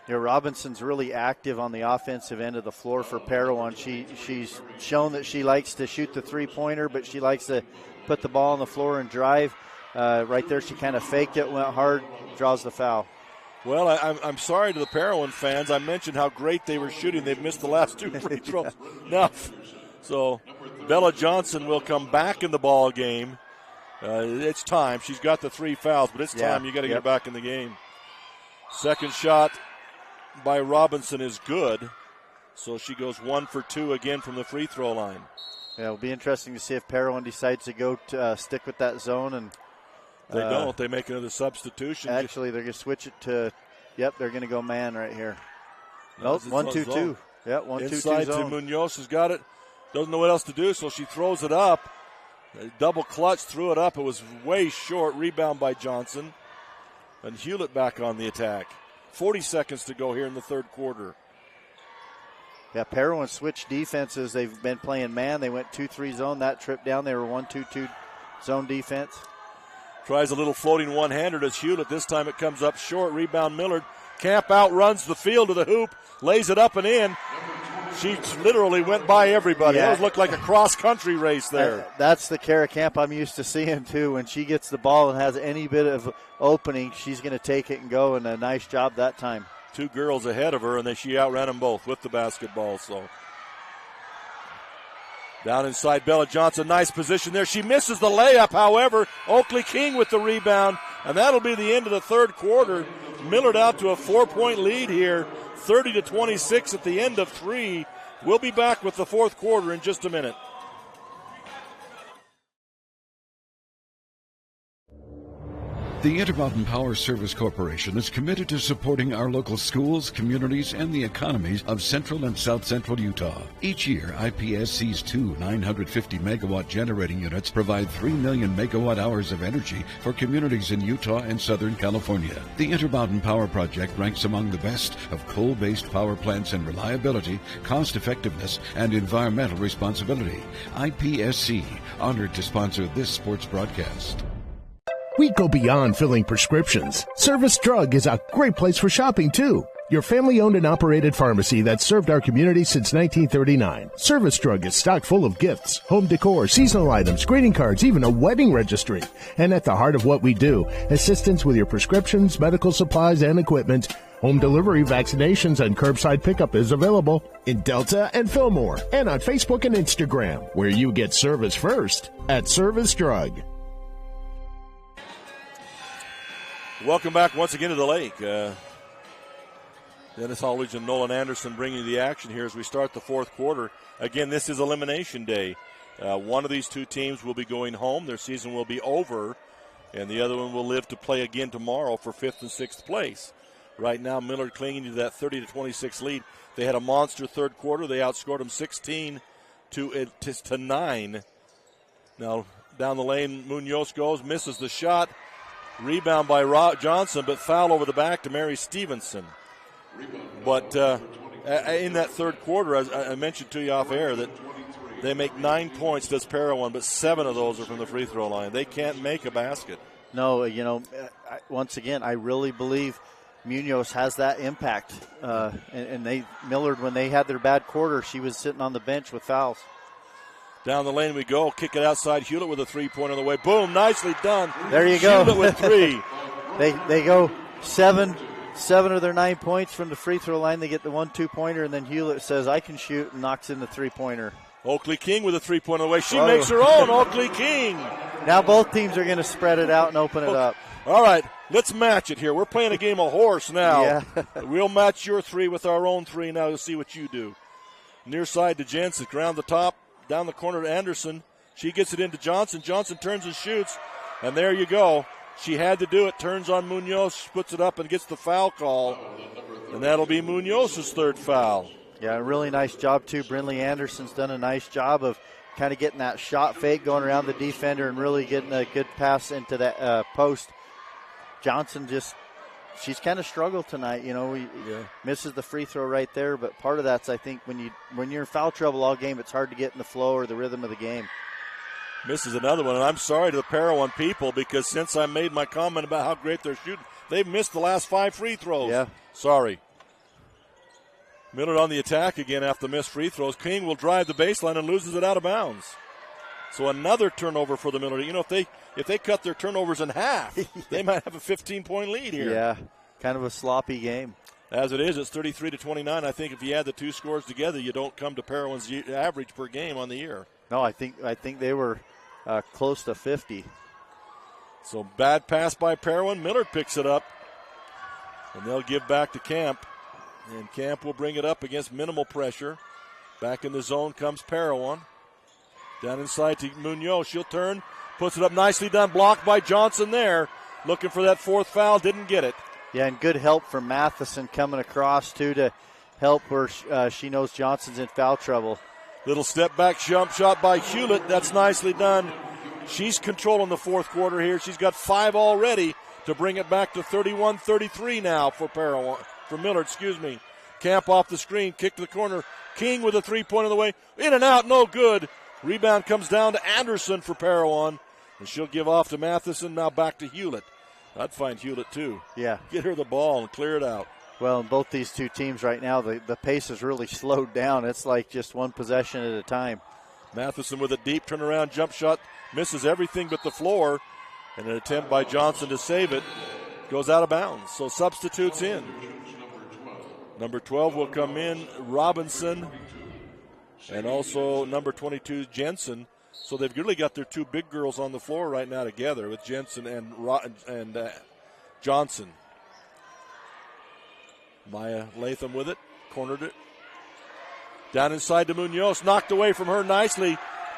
Yeah, Robinson's really active on the offensive end of the floor for Parowan. She's shown that she likes to shoot the three-pointer, but she likes to put the ball on the floor and drive. Right there, she kind of faked it, went hard, draws the foul. Well, I'm sorry to the Parowan fans. I mentioned how great they were shooting. They've missed the last 2 free throws. Now, so Bella Johnson will come back in the ball game. It's time. She's got the 3 fouls, but it's time. You got to get her back in the game. Second shot by Robinson is good, so she goes 1 for 2 again from the free throw line. Yeah, it'll be interesting to see if Parowan decides to go to stick with that zone. And they don't. They make another substitution. Actually, they're going to switch it to, they're going to go man right here. Nope, 1-2-2. Yeah, 1-2-2 inside zone. to Munoz has got it. Doesn't know what else to do, so she throws it up. Double clutch, threw it up. It was way short. Rebound by Johnson. And Hewlett back on the attack. 40 seconds to go here in the third quarter. Yeah, Parowan switched defenses. They've been playing man. They went 2-3 zone. That trip down, they were 1-2-2 zone defense. Tries a little floating one-hander to Hewlett. This time it comes up short. Rebound Millard. Camp outruns the field to the hoop. Lays it up and in. She literally went by everybody. That looked like a cross-country race there. That's the Kara Camp I'm used to seeing, too. When she gets the ball and has any bit of opening, she's going to take it and go, and a nice job that time. 2 girls ahead of her, and she outran them both with the basketball. So down inside, Bella Johnson, nice position there. She misses the layup, however. Oakley King with the rebound, and that'll be the end of the third quarter. Millard out to a 4-point lead here, 30-26 at the end of 3. We'll be back with the fourth quarter in just a minute. The Intermountain Power Service Corporation is committed to supporting our local schools, communities, and the economies of central and south central Utah. Each year, IPSC's 2 950-megawatt generating units provide 3 million megawatt hours of energy for communities in Utah and Southern California. The Intermountain Power Project ranks among the best of coal-based power plants in reliability, cost-effectiveness, and environmental responsibility. IPSC, honored to sponsor this sports broadcast. We go beyond filling prescriptions. Service Drug is a great place for shopping, too. Your family-owned and operated pharmacy that served our community since 1939. Service Drug is stocked full of gifts, home decor, seasonal items, greeting cards, even a wedding registry. And at the heart of what we do, assistance with your prescriptions, medical supplies, and equipment. Home delivery, vaccinations, and curbside pickup is available in Delta and Fillmore, and on Facebook and Instagram, where you get service first at Service Drug. Welcome back once again to the lake. Dennis Hollidge and Nolan Anderson bringing you the action here as we start the fourth quarter. Again, this is elimination day. One of these 2 teams will be going home. Their season will be over, and the other one will live to play again tomorrow for 5th and 6th place. Right now, Millard clinging to that 30-26 lead. They had a monster third quarter. They outscored them 16 to 9. Now, down the lane, Munoz goes, misses the shot. Rebound by Johnson, but foul over the back to Mary Stevenson. But in that third quarter, as I mentioned to you off air, that they make 9 points, does Parowan, but 7 of those are from the free throw line. They can't make a basket. No, once again, I really believe Munoz has that impact. And Millard, when they had their bad quarter, she was sitting on the bench with fouls. Down the lane we go. Kick it outside. Hewlett with a 3-point on the way. Boom. Nicely done. There you go. Hewlett with 3. They go 7 of their 9 points from the free throw line. They get the 1-2-pointer, and then Hewlett says, I can shoot, and knocks in the 3-pointer. Oakley King with a 3-point on the way. She makes her own. Oakley King. Now both teams are going to spread it out and open it up. All right. Let's match it here. We're playing a game of horse now. Yeah. We'll match your 3 with our own 3 now to see what you do. Near side to Jensen. Around the top. Down the corner to Anderson. She gets it into Johnson. Johnson turns and shoots. And there you go. She had to do it. Turns on Munoz, puts it up and gets the foul call. And that'll be Munoz's 3rd foul. Yeah, a really nice job, too. Brindley Anderson's done a nice job of kind of getting that shot fake, going around the defender, and really getting a good pass into that post. Johnson she's kind of struggled tonight, misses the free throw right there, but part of that's, I think, when you're in foul trouble all game, it's hard to get in the flow or the rhythm of the game. Misses another one, and I'm sorry to the Parowan people because since I made my comment about how great they're shooting, they've missed the last 5 free throws. Yeah. Sorry. Millard on the attack again after the missed free throws. King will drive the baseline and loses it out of bounds. So another turnover for the Millard. You know, if they cut their turnovers in half, they might have a 15-point lead here. Yeah, kind of a sloppy game. As it is, it's 33-29. I think if you add the two scores together, you don't come to Parowan's average per game on the year. No, I think they were close to 50. So bad pass by Parowan. Millard picks it up, and they'll give back to Camp. And Camp will bring it up against minimal pressure. Back in the zone comes Parowan. Down inside to Munoz. She'll turn, puts it up, nicely done. Blocked by Johnson there. Looking for that fourth foul, didn't get it. Yeah, and good help from Matheson coming across, too, to help where she knows Johnson's in foul trouble. Little step back jump shot by Hewlett. That's nicely done. She's controlling the fourth quarter here. She's got 5 already to bring it back to 31-33 now for Millard. Camp off the screen, kick to the corner. King with a three-point on the way. In and out, no good. Rebound comes down to Anderson for Parowan. And she'll give off to Matheson. Now back to Hewlett. I'd find Hewlett too. Yeah. Get her the ball and clear it out. Well, in both these two teams right now, the pace is really slowed down. It's like just one possession at a time. Matheson with a deep turnaround jump shot. Misses everything but the floor. And an attempt by Johnson to save it. Goes out of bounds. So substitutes in. Number 12 will come in, Robinson. And also number 22, Jensen. So they've really got their two big girls on the floor right now together with Jensen and Johnson. Maya Latham with it, cornered it. Down inside to Munoz, knocked away from her nicely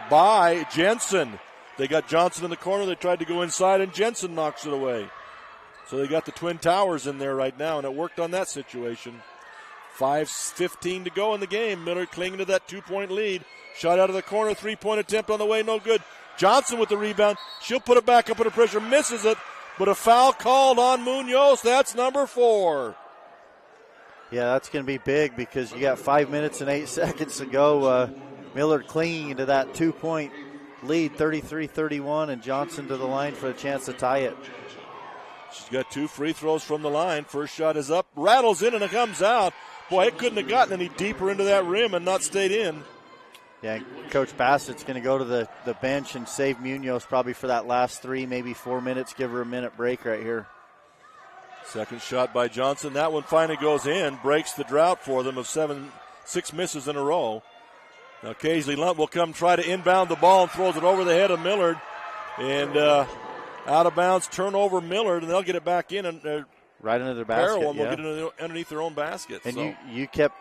by Jensen. They got Johnson in the corner, they tried to go inside, and Jensen knocks it away. So they got the Twin Towers in there right now, and it worked on that situation. 5:15 to go in the game. Millard clinging to that 2-point lead. Shot out of the corner, three-point attempt on the way, no good. Johnson with the rebound. She'll put it back up under pressure, misses it, but a foul called on Munoz. That's number 4. Yeah, that's going to be big because you got 5 minutes and 8 seconds to go. Millard clinging to that 2-point lead, 33-31, and Johnson to the line for a chance to tie it. She's got 2 free throws from the line. First shot is up, rattles in, and it comes out. Boy, it couldn't have gotten any deeper into that rim and not stayed in. Yeah, Coach Bassett's going to go to the bench and save Munoz probably for that last 3, maybe 4 minutes, give her a minute break right here. Second shot by Johnson. That one finally goes in, breaks the drought for them of 6 misses in a row. Now Kaisley Lunt will come try to inbound the ball and throws it over the head of Millard. And out of bounds, turnover Millard, and they'll get it back in. And right under their basket. Parowan will get it underneath their own basket. And so. you kept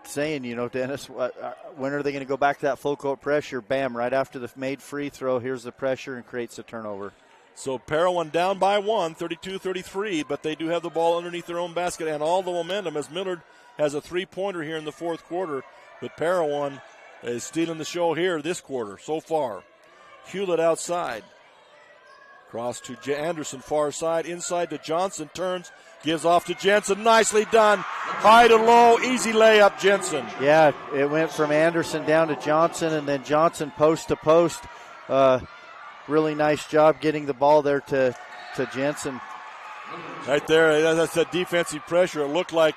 saying, Dennis, when are they going to go back to that full court pressure? Bam, right after the made free throw, here's the pressure and creates a turnover. So Parowan down by 1, 32-33, but they do have the ball underneath their own basket and all the momentum as Millard has a three-pointer here in the fourth quarter. But Parowan is stealing the show here this quarter so far. Hewlett outside. Cross to Anderson, far side, inside to Johnson, turns, gives off to Jensen. Nicely done. High to low, easy layup, Jensen. Yeah, it went from Anderson down to Johnson, and then Johnson post to post. Really nice job getting the ball there to Jensen. Right there, that's that defensive pressure. It looked like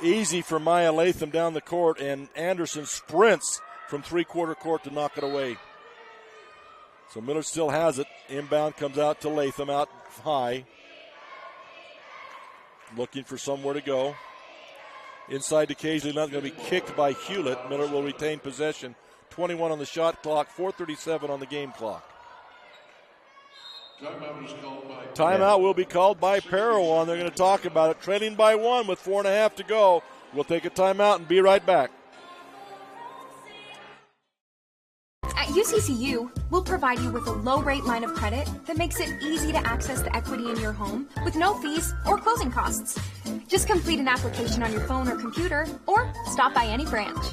easy for Maya Latham down the court, and Anderson sprints from three-quarter court to knock it away. So Millard still has it. Inbound comes out to Latham, out high. Looking for somewhere to go. Inside to Kaisley, not going to be kicked by Hewlett. Millard will retain possession. 21 on the shot clock, 4:37 on the game clock. Timeout will be called by Parowan. They're going to talk about it. Trailing by 1 with 4.5 to go. We'll take a timeout and be right back. At UCCU, we'll provide you with a low-rate line of credit that makes it easy to access the equity in your home with no fees or closing costs. Just complete an application on your phone or computer, or stop by any branch.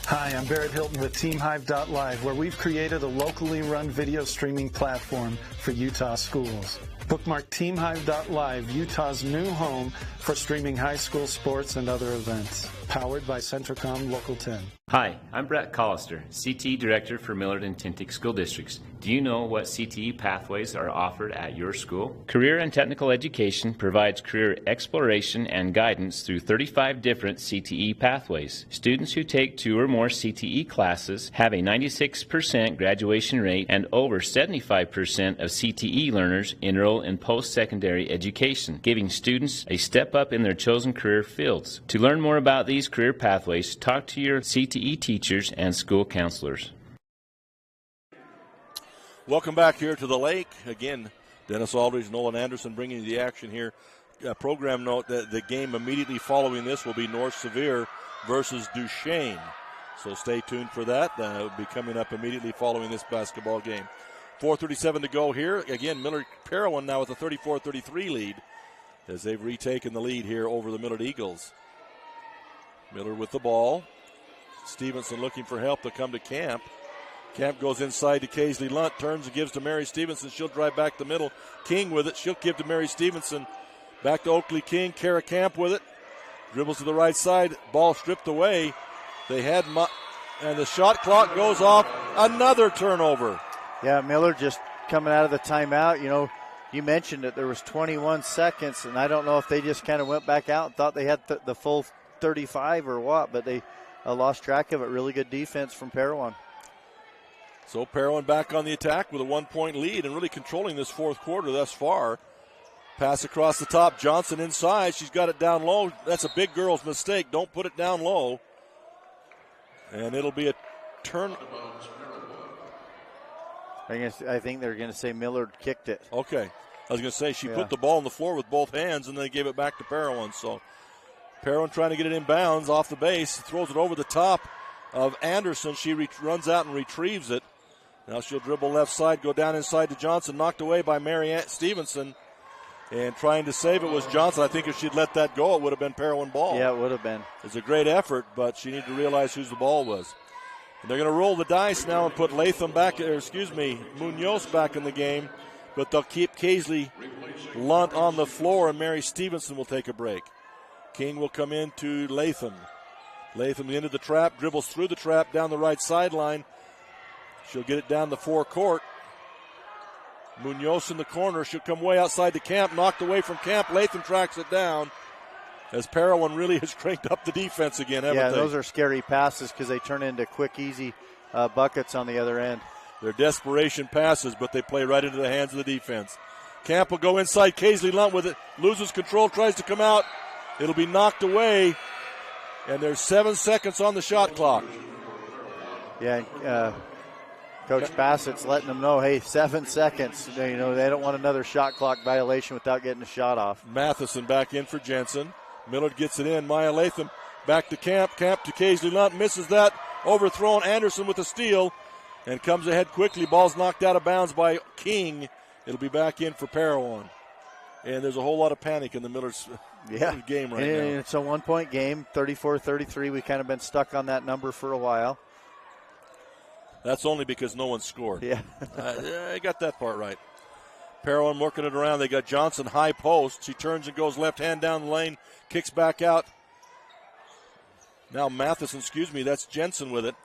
Hi, I'm Barrett Hilton with TeamHive.live, where we've created a locally run video streaming platform for Utah schools. Bookmark TeamHive.live, Utah's new home for streaming high school sports and other events. Powered by Centricom Local 10. Hi, I'm Brett Collister, CTE Director for Millard and Tintic School Districts. Do you know what CTE pathways are offered at your school? Career and Technical Education provides career exploration and guidance through 35 different CTE pathways. Students who take 2 or more CTE classes have a 96% graduation rate, and over 75% of CTE learners enroll in post-secondary education, giving students a step up in their chosen career fields. To learn more about these career pathways, talk to your CTE teachers and school counselors. Welcome back here to the lake. Again, Dennis Aldridge, Nolan Anderson bringing you the action here. Program note that the game immediately following this will be North Sevier versus Duchesne. So stay tuned for that. That will be coming up immediately following this basketball game. 4:37 to go here. Again, Millard Parowan now with a 34-33 lead as they've retaken the lead here over the Millard Eagles. Millard with the ball. Stevenson looking for help to come to Camp. Camp goes inside to Kaisley Lunt, turns and gives to Mary Stevenson. She'll drive back the middle. King with it. She'll give to Mary Stevenson. Back to Oakley King. Kara Camp with it. Dribbles to the right side. Ball stripped away. They had, and the shot clock goes off. Another turnover. Yeah, Millard just coming out of the timeout. You know, you mentioned that there was 21 seconds, and I don't know if they just kind of went back out and thought they had the full 35 or what, but they lost track of it. Really good defense from Parowan. So Parowan back on the attack with a 1-point lead and really controlling this fourth quarter thus far. Pass across the top. Johnson inside. She's got it down low. That's a big girl's mistake. Don't put it down low. And it'll be a turn. I think they're going to say Millard kicked it. Okay. I was going to say she put the ball on the floor with both hands and then gave it back to Parowan. So Parowan trying to get it in bounds off the base. Throws it over the top of Anderson. She runs out and retrieves it. Now she'll dribble left side, go down inside to Johnson. Knocked away by Mary Stevenson. And trying to save it was Johnson. I think if she'd let that go, it would have been Parowan ball. Yeah, it would have been. It's a great effort, but she needed to realize whose the ball was. And they're going to roll the dice now and put Munoz back in the game. But they'll keep Kaisley Lunt on the floor, and Mary Stevenson will take a break. King will come in to Latham. Latham into the trap, dribbles through the trap down the right sideline. She'll get it down the forecourt. Munoz in the corner. She'll come way outside to Camp, knocked away from Camp. Latham tracks it down as Parowan really has cranked up the defense again, haven't they? Those are scary passes because they turn into quick, easy buckets on the other end. They're desperation passes, but they play right into the hands of the defense. Camp will go inside. Kaisley Lunt with it. Loses control, tries to come out. It'll be knocked away, and there's 7 seconds on the shot clock. Yeah, Coach Bassett's letting them know, hey, 7 seconds. You know, they don't want another shot clock violation without getting a shot off. Matheson back in for Jensen. Millard gets it in. Maya Latham back to Camp. Camp to Kaisley Lunt. Misses that. Overthrown. Anderson with a steal and comes ahead quickly. Ball's knocked out of bounds by King. It'll be back in for Parowan. And there's a whole lot of panic in the Millard's game right now. It's a 1-point game, 34-33. We've kind of been stuck on that number for a while. That's only because no one scored. Yeah. I got that part right. Parowan working it around. They got Johnson high post. She turns and goes left hand down the lane. Kicks back out. Now Matheson, that's Jensen with it.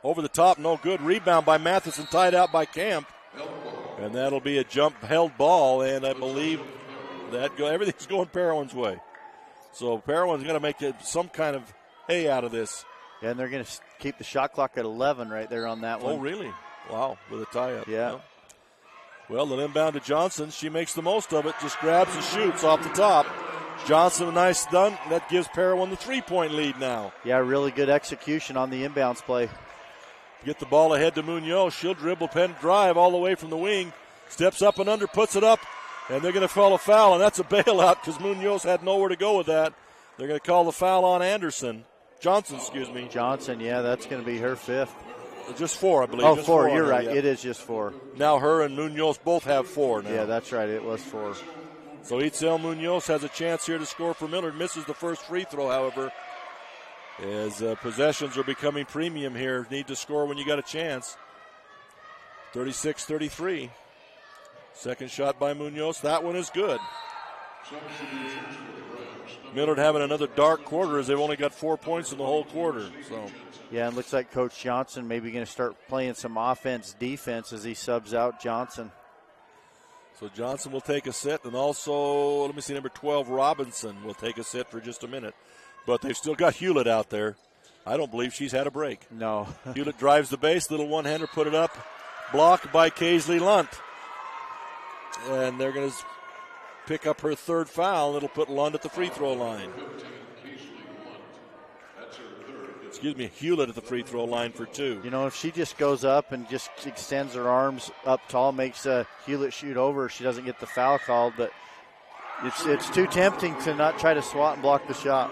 Over the top, no good. Rebound by Matheson, tied out by Camp. And that'll be a jump held ball, and I believe everything's going Parowan's way. So Parowan's going to make some kind of hay out of this. Yeah, and they're going to keep the shot clock at 11 right there on that one. Oh, really? Wow, with a tie-up. Yeah. Well, the inbound to Johnson. She makes the most of it, just grabs and shoots off the top. Johnson, a nice dunk. That gives Parowan the 3-point lead now. Yeah, really good execution on the inbounds play. Get the ball ahead to Munoz. She'll dribble, pen drive all the way from the wing. Steps up and under, puts it up, and they're going to call a foul, and that's a bailout because Munoz had nowhere to go with that. They're going to call the foul on Johnson, Johnson, yeah, that's going to be her 5th. Just 4, I believe. Oh, just 4, you're right. Yeah. It is just 4. Now her and Munoz both have 4 now. Yeah, that's right. It was 4. So Itzel Munoz has a chance here to score for Millard. Misses the first free throw, however, as possessions are becoming premium here. Need to score when you got a chance. 36-33. Second shot by Munoz. That one is good. Millard having another dark quarter as they've only got 4 points in the whole quarter. So, yeah, it looks like Coach Johnson maybe going to start playing some offense-defense as he subs out Johnson. So Johnson will take a sit, and also, let me see, number 12, Robinson will take a sit for just a minute. But they've still got Hewlett out there. I don't believe she's had a break. No. Hewlett drives the base, little one-hander, put it up, blocked by Kaisley Lunt. And they're going to pick up her third foul, and it'll put Lund at the free throw line. Hewlett at the free throw line for 2. You know, if she just goes up and just extends her arms up tall, makes Hewlett shoot over, she doesn't get the foul called, but it's too tempting to not try to swat and block the shot.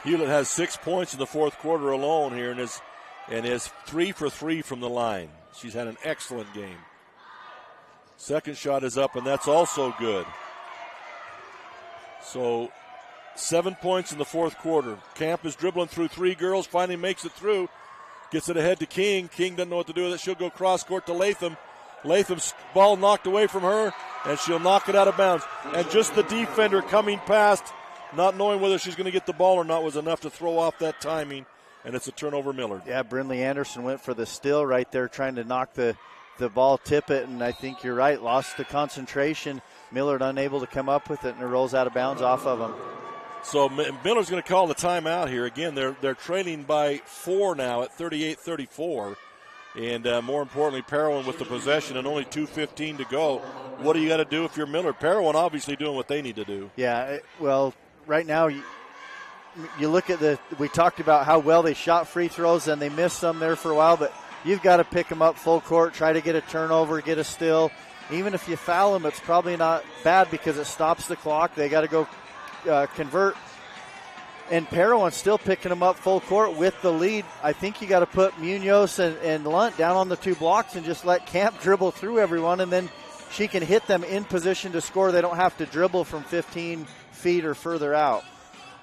Hewlett has 6 points in the fourth quarter alone here and is 3 for 3 from the line. She's had an excellent game. Second shot is up, and that's also good. So 7 points in the fourth quarter. Camp is dribbling through 3 girls, finally makes it through. Gets it ahead to King. King doesn't know what to do with it. She'll go cross court to Latham. Latham's ball knocked away from her, and she'll knock it out of bounds. And just the defender coming past, not knowing whether she's going to get the ball or not, was enough to throw off that timing, and it's a turnover, Millard. Yeah, Brindley Anderson went for the steal right there, trying to knock the ball, tip it, and I think you're right, lost the concentration. Millard unable to come up with it, and it rolls out of bounds off of him. So Millard's going to call the timeout here. Again, they're trailing by 4 now at 38-34. And more importantly, Parowan with the possession and only 2:15 to go. What do you got to do if you're Millard? Parowan obviously doing what they need to do. Yeah, well, right now you look at we talked about how well they shot free throws and they missed some there for a while, but you've got to pick them up full court, try to get a turnover, get a steal. Even if you foul them, it's probably not bad because it stops the clock. They got to go convert. And Parowan's still picking them up full court with the lead. I think you got to put Munoz and Lunt down on the 2 blocks and just let Camp dribble through everyone, and then she can hit them in position to score. They don't have to dribble from 15 feet or further out.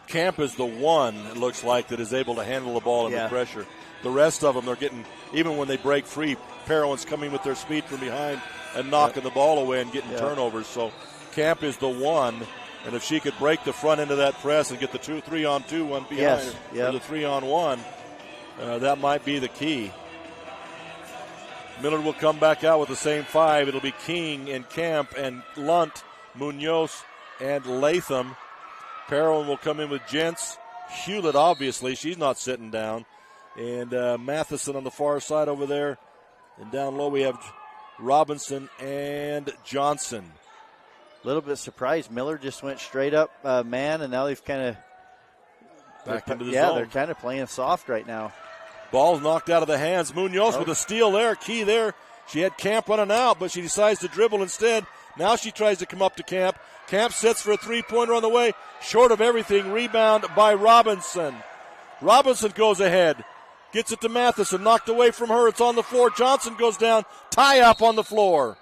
Camp is the one, it looks like, that is able to handle the ball under pressure. The rest of them, they're getting, even when they break free, Parowan's coming with their speed from behind and knocking the ball away and getting turnovers. So Camp is the one. And if she could break the front end of that press and get the 3-on-2 one behind her, or the 3-on-1, that might be the key. Millard will come back out with the same 5. It'll be King and Camp and Lunt, Munoz, and Latham. Parowan will come in with Gents. Hewlett, obviously, she's not sitting down. And Matheson on the far side over there. And down low we have Robinson and Johnson. A little bit surprised. Millard just went straight up man, and now they've kind of back into the zone. Yeah, they're kind of playing soft right now. Ball's knocked out of the hands. Munoz with a steal there, key there. She had Camp running out, but she decides to dribble instead. Now she tries to come up to Camp. Camp sets for a 3-pointer on the way. Short of everything. Rebound by Robinson. Robinson goes ahead. Gets it to Matheson. Knocked away from her. It's on the floor. Johnson goes down. Tie up on the floor.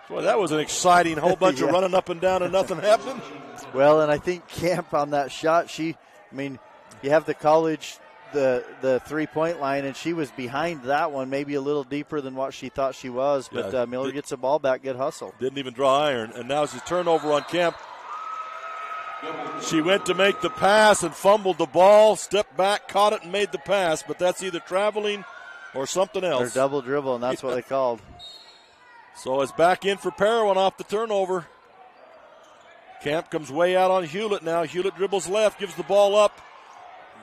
Boy, that was an exciting whole bunch of running up and down and nothing happened. Well, and I think Camp on that shot, you have the college, the 3-point line, and she was behind that one, maybe a little deeper than what she thought she was. But Millard gets the ball back, good hustle. Didn't even draw iron, and now it's a turnover on Camp. She went to make the pass and fumbled the ball, stepped back, caught it, and made the pass, but that's either traveling or something else. Or double dribble, and that's what they called. So it's back in for Parowan off the turnover. Camp comes way out on Hewlett now. Hewlett dribbles left, gives the ball up.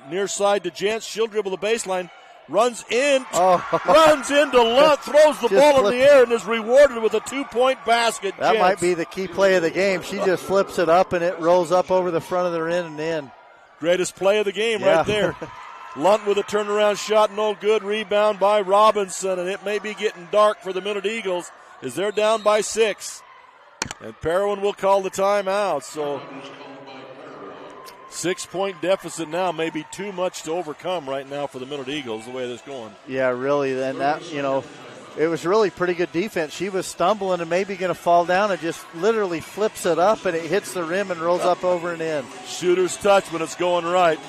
Near side to Jentz. She'll dribble the baseline. Runs in. Runs into Lunt. Throws the ball in the air and is rewarded with a 2-point basket. That Jentz might be the key play of the game. She just flips it up and it rolls up over the front of the rim and in. Greatest play of the game right there. Lunt with a turnaround shot. No good. Rebound by Robinson. And it may be getting dark for the Millard Eagles as they're down by 6. And Parowan will call the timeout. So 6-point deficit now may be too much to overcome right now for the Millard Eagles, the way this is going. Yeah, really. And that, it was really pretty good defense. She was stumbling and maybe going to fall down and just literally flips it up and it hits the rim and rolls up over and in. Shooter's touch when it's going right.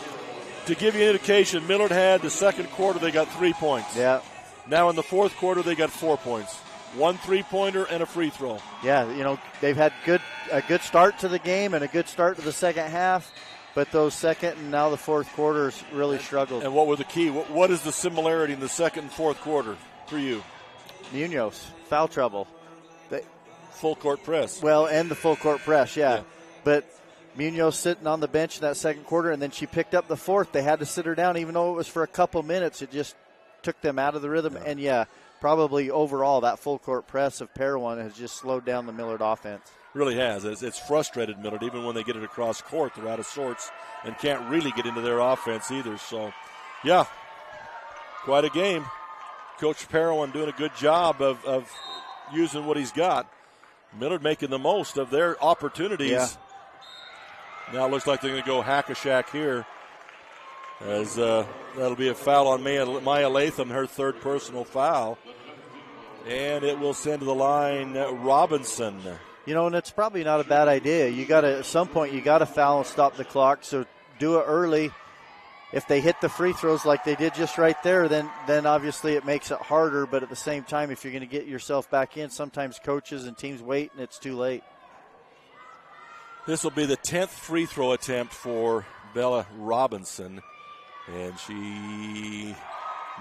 To give you an indication, Millard had the second quarter, they got 3 points. Yeah. Now in the fourth quarter, they got 4 points. 1 3-pointer and a free throw. Yeah, they've had a good start to the game and a good start to the second half, but those second and now the fourth quarters really struggled. And what were the key? What is the similarity in the second and fourth quarter for you? Munoz, foul trouble. Full court press. Well, and the full court press, yeah. But Munoz sitting on the bench in that second quarter, and then she picked up the fourth. They had to sit her down, even though it was for a couple minutes. It just took them out of the rhythm. Yeah. And, probably overall that full court press of Parowan has just slowed down the Millard offense. Really has. It's frustrated Millard. Even when they get it across court, they're out of sorts and can't really get into their offense either. So, yeah, quite a game. Coach Parowan doing a good job of using what he's got. Millard making the most of their opportunities. Yeah. Now it looks like they're going to go hack-a-shack here, as that'll be a foul on Maya Latham, her third personal foul. And it will send to the line Robinson. And it's probably not a bad idea. At some point, you got to foul and stop the clock, so do it early. If they hit the free throws like they did just right there, then obviously it makes it harder. But at the same time, if you're going to get yourself back in, sometimes coaches and teams wait and it's too late. This will be the 10th free throw attempt for Bella Robinson, and she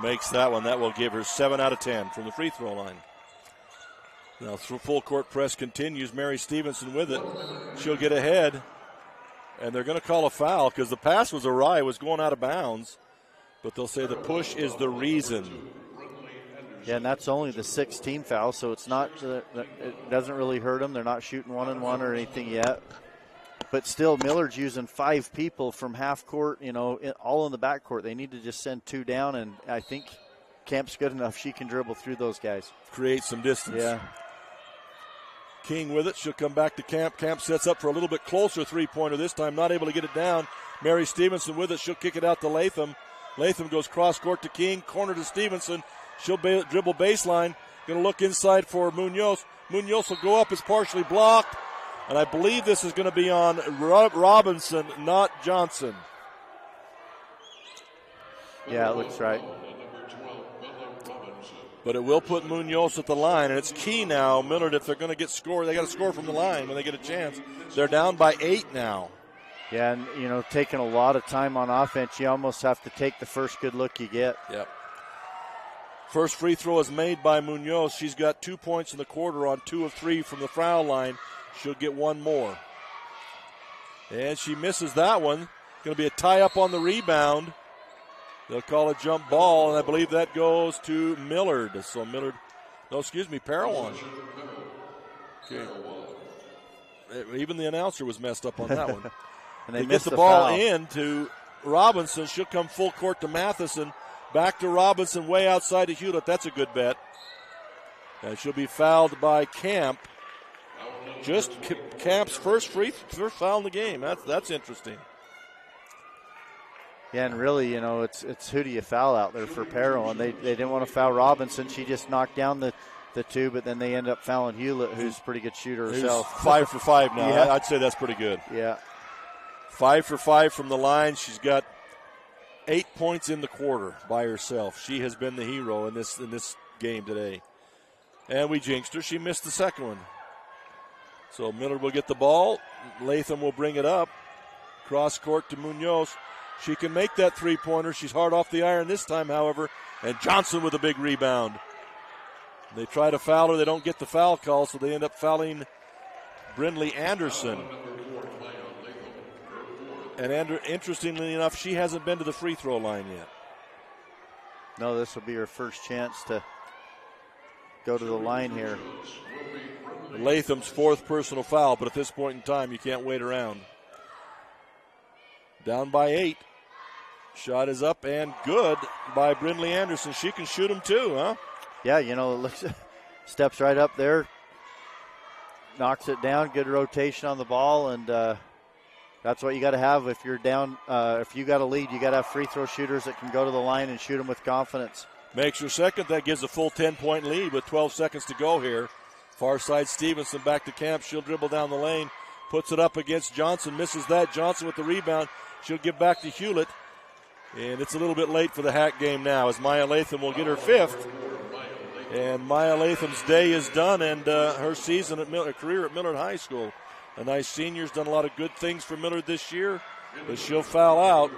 makes that one. That will give her 7 out of 10 from the free throw line. Now full court press continues. Mary Stevenson with it. She'll get ahead. And they're going to call a foul because the pass was awry. It was going out of bounds. But they'll say the push is the reason. Yeah, and that's only the 6th team foul, so it's not. It doesn't really hurt them. They're not shooting 1-and-1 or anything yet. But still, Millard's using 5 people from half court, all in the back court. They need to just send 2 down, and I think Camp's good enough. She can dribble through those guys. Create some distance. Yeah. King with it. She'll come back to Camp. Camp sets up for a little bit closer three-pointer this time. Not able to get it down. Mary Stevenson with it. She'll kick it out to Latham. Latham goes cross-court to King. Corner to Stevenson. She'll dribble baseline. Going to look inside for Munoz. Munoz will go up. It's partially blocked. And I believe this is going to be on Robinson, not Johnson. Yeah, it looks right. But it will put Munoz at the line, and it's key now, Millard, if they're going to get scored, they got to score from the line when they get a chance. They're down by 8 now. Yeah, and, taking a lot of time on offense, you almost have to take the first good look you get. Yep. First free throw is made by Munoz. She's got 2 points in the quarter on 2 of 3 from the foul line. She'll get 1 more. And she misses that one. Going to be a tie-up on the rebound. They'll call a jump ball, and I believe that goes to Millard. So Parowan. Okay. Even the announcer was messed up on that one. And they get the ball in to Robinson. She'll come full court to Matheson. Back to Robinson, way outside to Hewlett. That's a good bet. And she'll be fouled by Camp. Just Camp's first foul in the game. That's interesting. Yeah, and really, it's who do you foul out there for Parowan? They didn't want to foul Robinson. She just knocked down the 2, but then they end up fouling Hewlett, who's a pretty good shooter herself. 5 for 5 now. Yeah. I'd say that's pretty good. Yeah. 5 for 5 from the line. She's got 8 points in the quarter by herself. She has been the hero in this game today. And we jinxed her. She missed the second one. So Millard will get the ball. Latham will bring it up. Cross court to Munoz. She can make that three-pointer. She's hard off the iron this time, however. And Johnson with a big rebound. They try to foul her. They don't get the foul call, so they end up fouling Brindley Anderson. And interestingly enough, she hasn't been to the free throw line yet. No, this will be her first chance to go to the line here. Latham's 4th personal foul, but at this point in time, you can't wait around. Down by 8. Shot is up and good by Brindley Anderson. She can shoot him too, huh? Yeah, steps right up there, knocks it down. Good rotation on the ball, and that's what you got to have if you're down. If you got a lead, you got to have free throw shooters that can go to the line and shoot them with confidence. Makes her second. That gives a full 10-point lead with 12 seconds to go here. Far side Stevenson back to Camp. She'll dribble down the lane. Puts it up against Johnson. Misses that. Johnson with the rebound. She'll give back to Hewlett. And it's a little bit late for the Hack game now as Maya Latham will get her 5th. And Maya Latham's day is done, and her season at career at Millard High School. A nice senior's done a lot of good things for Millard this year, but she'll foul out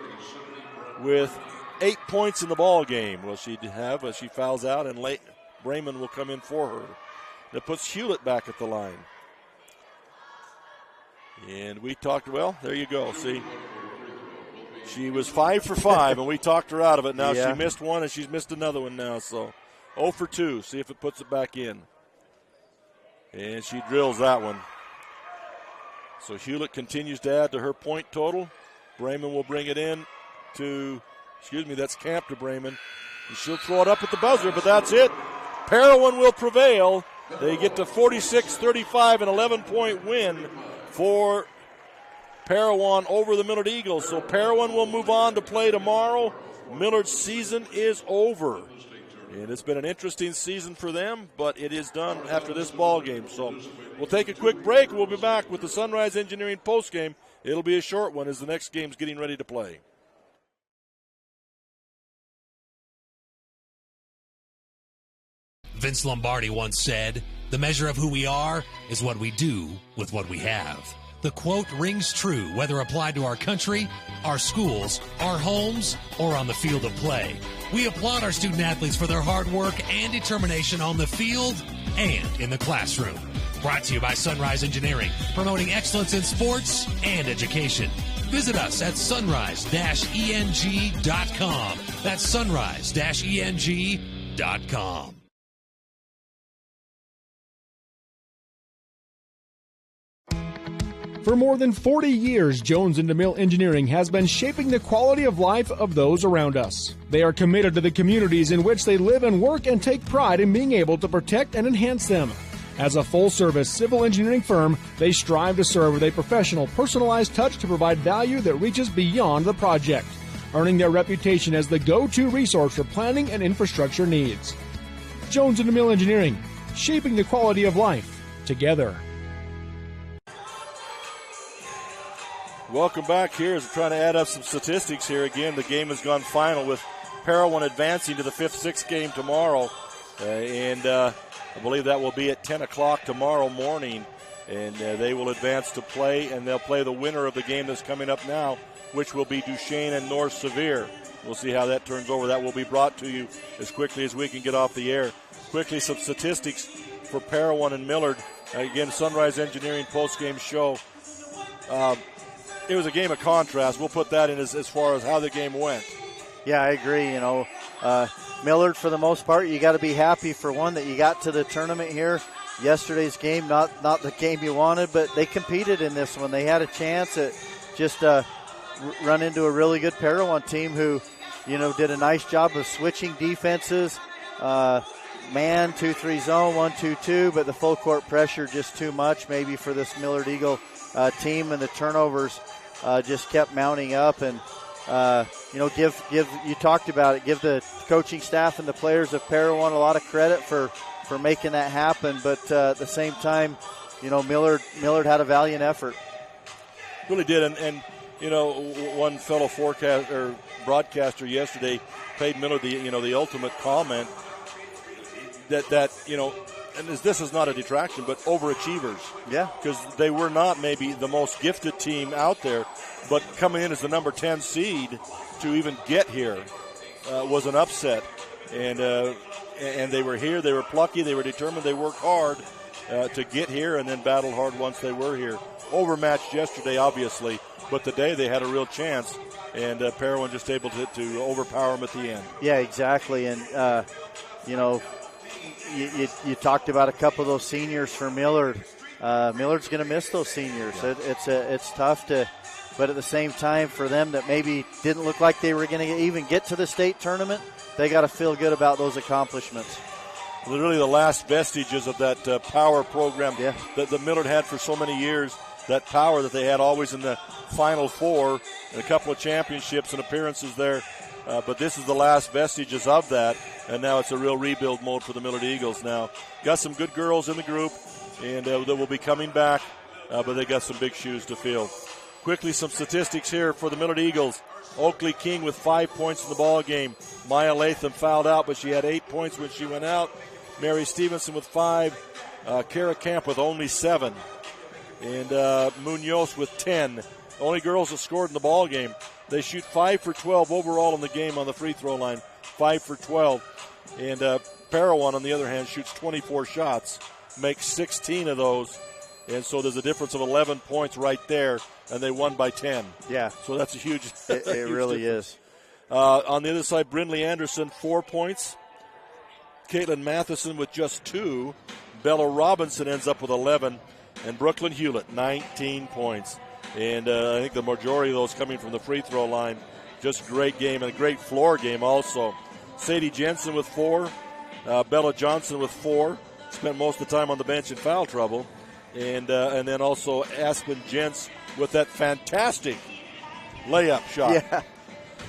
with 8 points in the ball game. Will she have as she fouls out, and Brayman will come in for her. That puts Hewlett back at the line. And we talked, well, there you go. See, she was 5 for 5, and we talked her out of it. Now she missed one, and she's missed another one now. So 0 for 2. See if it puts it back in. And she drills that one. So Hewlett continues to add to her point total. Brayman will bring it in to, that's Camp to Brayman. And she'll throw it up at the buzzer, but that's it. Parowan will prevail. They get to 46-35, an 11-point win for Parowan over the Millard Eagles. So Parowan will move on to play tomorrow. Millard's season is over. And it's been an interesting season for them, but it is done after this ball game. So we'll take a quick break. We'll be back with the Sunrise Engineering postgame. It'll be a short one as the next game's getting ready to play. Vince Lombardi once said, "The measure of who we are is what we do with what we have." The quote rings true whether applied to our country, our schools, our homes, or on the field of play. We applaud our student athletes for their hard work and determination on the field and in the classroom. Brought to you by Sunrise Engineering, promoting excellence in sports and education. Visit us at sunrise-eng.com. That's sunrise-eng.com. For more than 40 years, Jones and DeMille Engineering has been shaping the quality of life of those around us. They are committed to the communities in which they live and work and take pride in being able to protect and enhance them. As a full-service civil engineering firm, they strive to serve with a professional, personalized touch to provide value that reaches beyond the project, earning their reputation as the go-to resource for planning and infrastructure needs. Jones and DeMille Engineering, shaping the quality of life together. Welcome back here as we're trying to add up some statistics here. Again, the game has gone final with Parowan advancing to the 5th-6th game tomorrow. I believe that will be at 10 o'clock tomorrow morning. And they will advance to play, and they'll play the winner of the game that's coming up now, which will be Duchesne and North Sevier. We'll see how that turns over. That will be brought to you as quickly as we can get off the air. Quickly, some statistics for Parowan and Millard. Again, Sunrise Engineering post-game show. It was a game of contrast. We'll put that in as far as how the game went. Yeah, I agree. Millard, for the most part, you got to be happy for one that you got to the tournament here. Yesterday's game, not the game you wanted, but they competed in this one. They had a chance at just run into a really good Parowan team who, did a nice job of switching defenses. Man, 2-3 zone, 1-2-2, but the full court pressure just too much maybe for this Millard Eagle team, and the turnovers just kept mounting up. And give you talked about it. Give the coaching staff and the players of Parowan a lot of credit for making that happen. But at the same time, Millard had a valiant effort. Really did, and one fellow broadcaster yesterday paid Millard the ultimate comment that and this is not a detraction, but overachievers. Yeah. Because they were not maybe the most gifted team out there, but coming in as the number 10 seed to even get here was an upset. And they were here. They were plucky. They were determined. They worked hard to get here and then battled hard once they were here. Overmatched yesterday, obviously, but today they had a real chance, and Parowan just able to overpower them at the end. Yeah, exactly. And, You talked about a couple of those seniors for Millard. Millard's going to miss those seniors. Yeah. It's tough to, but at the same time, for them that maybe didn't look like they were going to even get to the state tournament, they got to feel good about those accomplishments. Literally the last vestiges of that power program that Millard had for so many years. That power that they had always in the Final Four and a couple of championships and appearances there. But this is the last vestiges of that, and now it's a real rebuild mode for the Millard Eagles now. Got some good girls in the group, and that will be coming back, but they got some big shoes to fill. Quickly, some statistics here for the Millard Eagles. Oakley King with 5 points in the ball game. Maya Latham fouled out, but she had 8 points when she went out. Mary Stevenson with 5, Kara Camp with only 7, and Munoz with 10. Only girls that scored in the ball game. They shoot 5 for 12 overall in the game on the free throw line, 5 for 12. And Parowan, on the other hand, shoots 24 shots, makes 16 of those. And so there's a difference of 11 points right there, and they won by 10. Yeah. So that's a huge It huge really difference. is. On the other side, Brindley Anderson, 4 points. Caitlin Matheson with just 2. Bella Robinson ends up with 11. And Brooklyn Hewlett, 19 points. And I think the majority of those coming from the free throw line. Just a great game and a great floor game also. Sadie Jensen with 4. Bella Johnson with 4. Spent most of the time on the bench in foul trouble. And then also Aspen Gents with that fantastic layup shot. Yeah.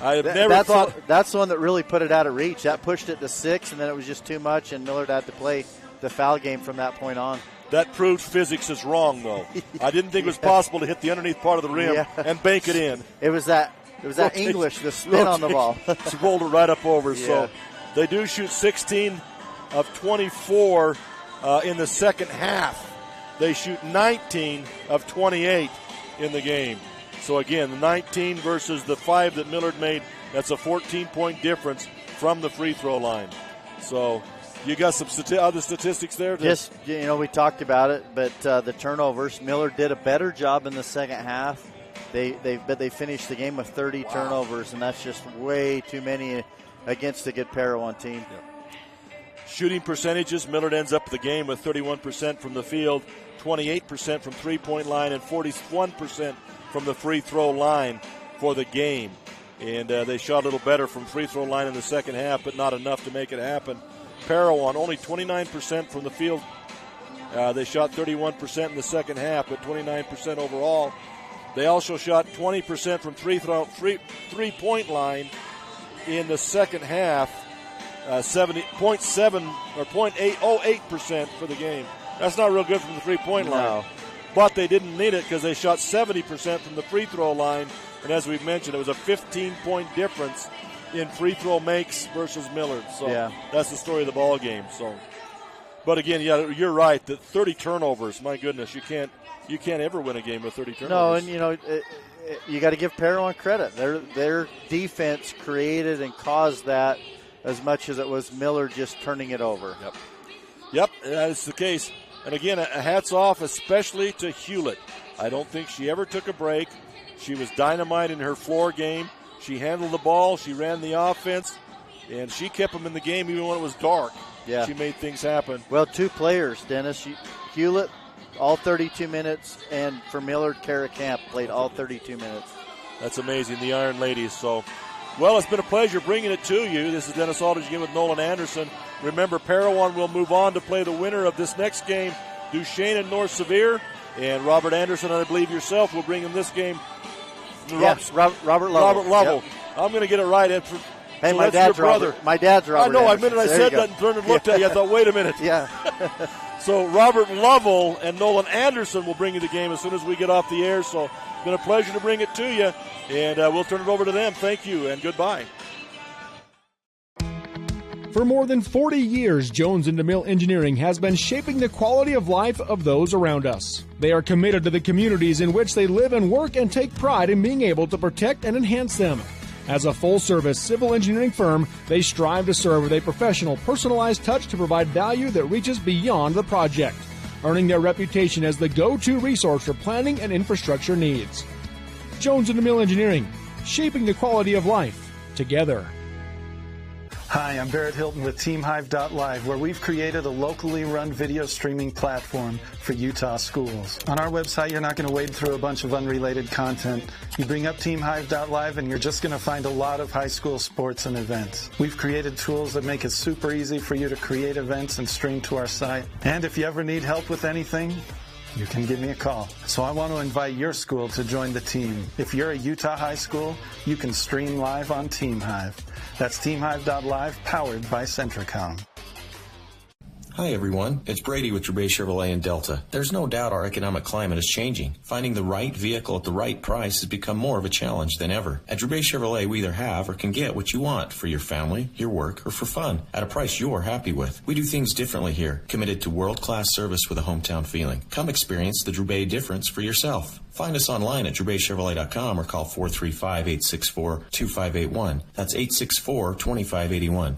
I have never thought. That's the one that really put it out of reach. That pushed it to 6, and then it was just too much, and Millard had to play the foul game from that point on. That proved physics is wrong, though. I didn't think it was possible to hit the underneath part of the rim and bank it in. It was that English, the spin on the ball. Just rolled it right up over. Yeah. So they do shoot 16 of 24 in the second half. They shoot 19 of 28 in the game. So again, the 19 versus the 5 that Millard made, that's a 14-point difference from the free throw line. So you got some other statistics there? Just, we talked about it, but the turnovers, Millard did a better job in the second half. They finished the game with 30 turnovers, and that's just way too many against a good Parowan team. Yep. Shooting percentages, Millard ends up the game with 31% from the field, 28% from three-point line, and 41% from the free throw line for the game. And they shot a little better from free throw line in the second half, but not enough to make it happen. Parowan, only 29% from the field. They shot 31% in the second half, but 29% overall. They also shot 20% from three-point line in the second half, 70.7 or 0.808% for the game. That's not real good from the three-point line. No. But they didn't need it because they shot 70% from the free throw line. And as we've mentioned, it was a 15-point difference in free throw makes versus Millard. So that's the story of the ball game. So, but again, you're right. The 30 turnovers, my goodness, you can't ever win a game with 30 turnovers. No, and you got to give Parowan credit. Their defense created and caused that as much as it was Millard just turning it over. Yep, that's the case. And again, a hats off especially to Hewlett. I don't think she ever took a break. She was dynamite in her floor game. She handled the ball. She ran the offense. And she kept them in the game even when it was dark. Yeah. She made things happen. Well, 2 players, Dennis. Hewlett, all 32 minutes, and for Millard, Kara Camp played all 32 minutes. That's amazing, the Iron Ladies. So, well, it's been a pleasure bringing it to you. This is Dennis Aldridge again with Nolan Anderson. Remember, Parowan will move on to play the winner of this next game, Duchesne and North Sevier. And Robert Anderson, and I believe yourself, will bring him this game. Yes, Robert Lovell. Robert Lovell. Yep. I'm going to get it right. Hey, so my dad's your brother. My dad's Robert. I know. Anderson. A minute I said that and turned and looked at you. I thought, wait a minute. Yeah. So Robert Lovell and Nolan Anderson will bring you the game as soon as we get off the air. So it's been a pleasure to bring it to you, and we'll turn it over to them. Thank you and goodbye. For more than 40 years, Jones and DeMille Engineering has been shaping the quality of life of those around us. They are committed to the communities in which they live and work and take pride in being able to protect and enhance them. As a full-service civil engineering firm, they strive to serve with a professional, personalized touch to provide value that reaches beyond the project, earning their reputation as the go-to resource for planning and infrastructure needs. Jones and DeMille Engineering, shaping the quality of life together. Hi, I'm Barrett Hilton with TeamHive.live, where we've created a locally run video streaming platform for Utah schools. On our website, you're not going to wade through a bunch of unrelated content. You bring up TeamHive.live and you're just going to find a lot of high school sports and events. We've created tools that make it super easy for you to create events and stream to our site. And if you ever need help with anything, you can give me a call. So I want to invite your school to join the team. If you're a Utah high school, you can stream live on TeamHive. That's TeamHive.live, powered by Centricom. Hi everyone, it's Brady with Drebay Chevrolet in Delta. There's no doubt our economic climate is changing. Finding the right vehicle at the right price has become more of a challenge than ever. At Drebay Chevrolet, we either have or can get what you want for your family, your work, or for fun at a price you're happy with. We do things differently here, committed to world-class service with a hometown feeling. Come experience the Drebay difference for yourself. Find us online at DrebayChevrolet.com or call 435-864-2581. That's 864-2581.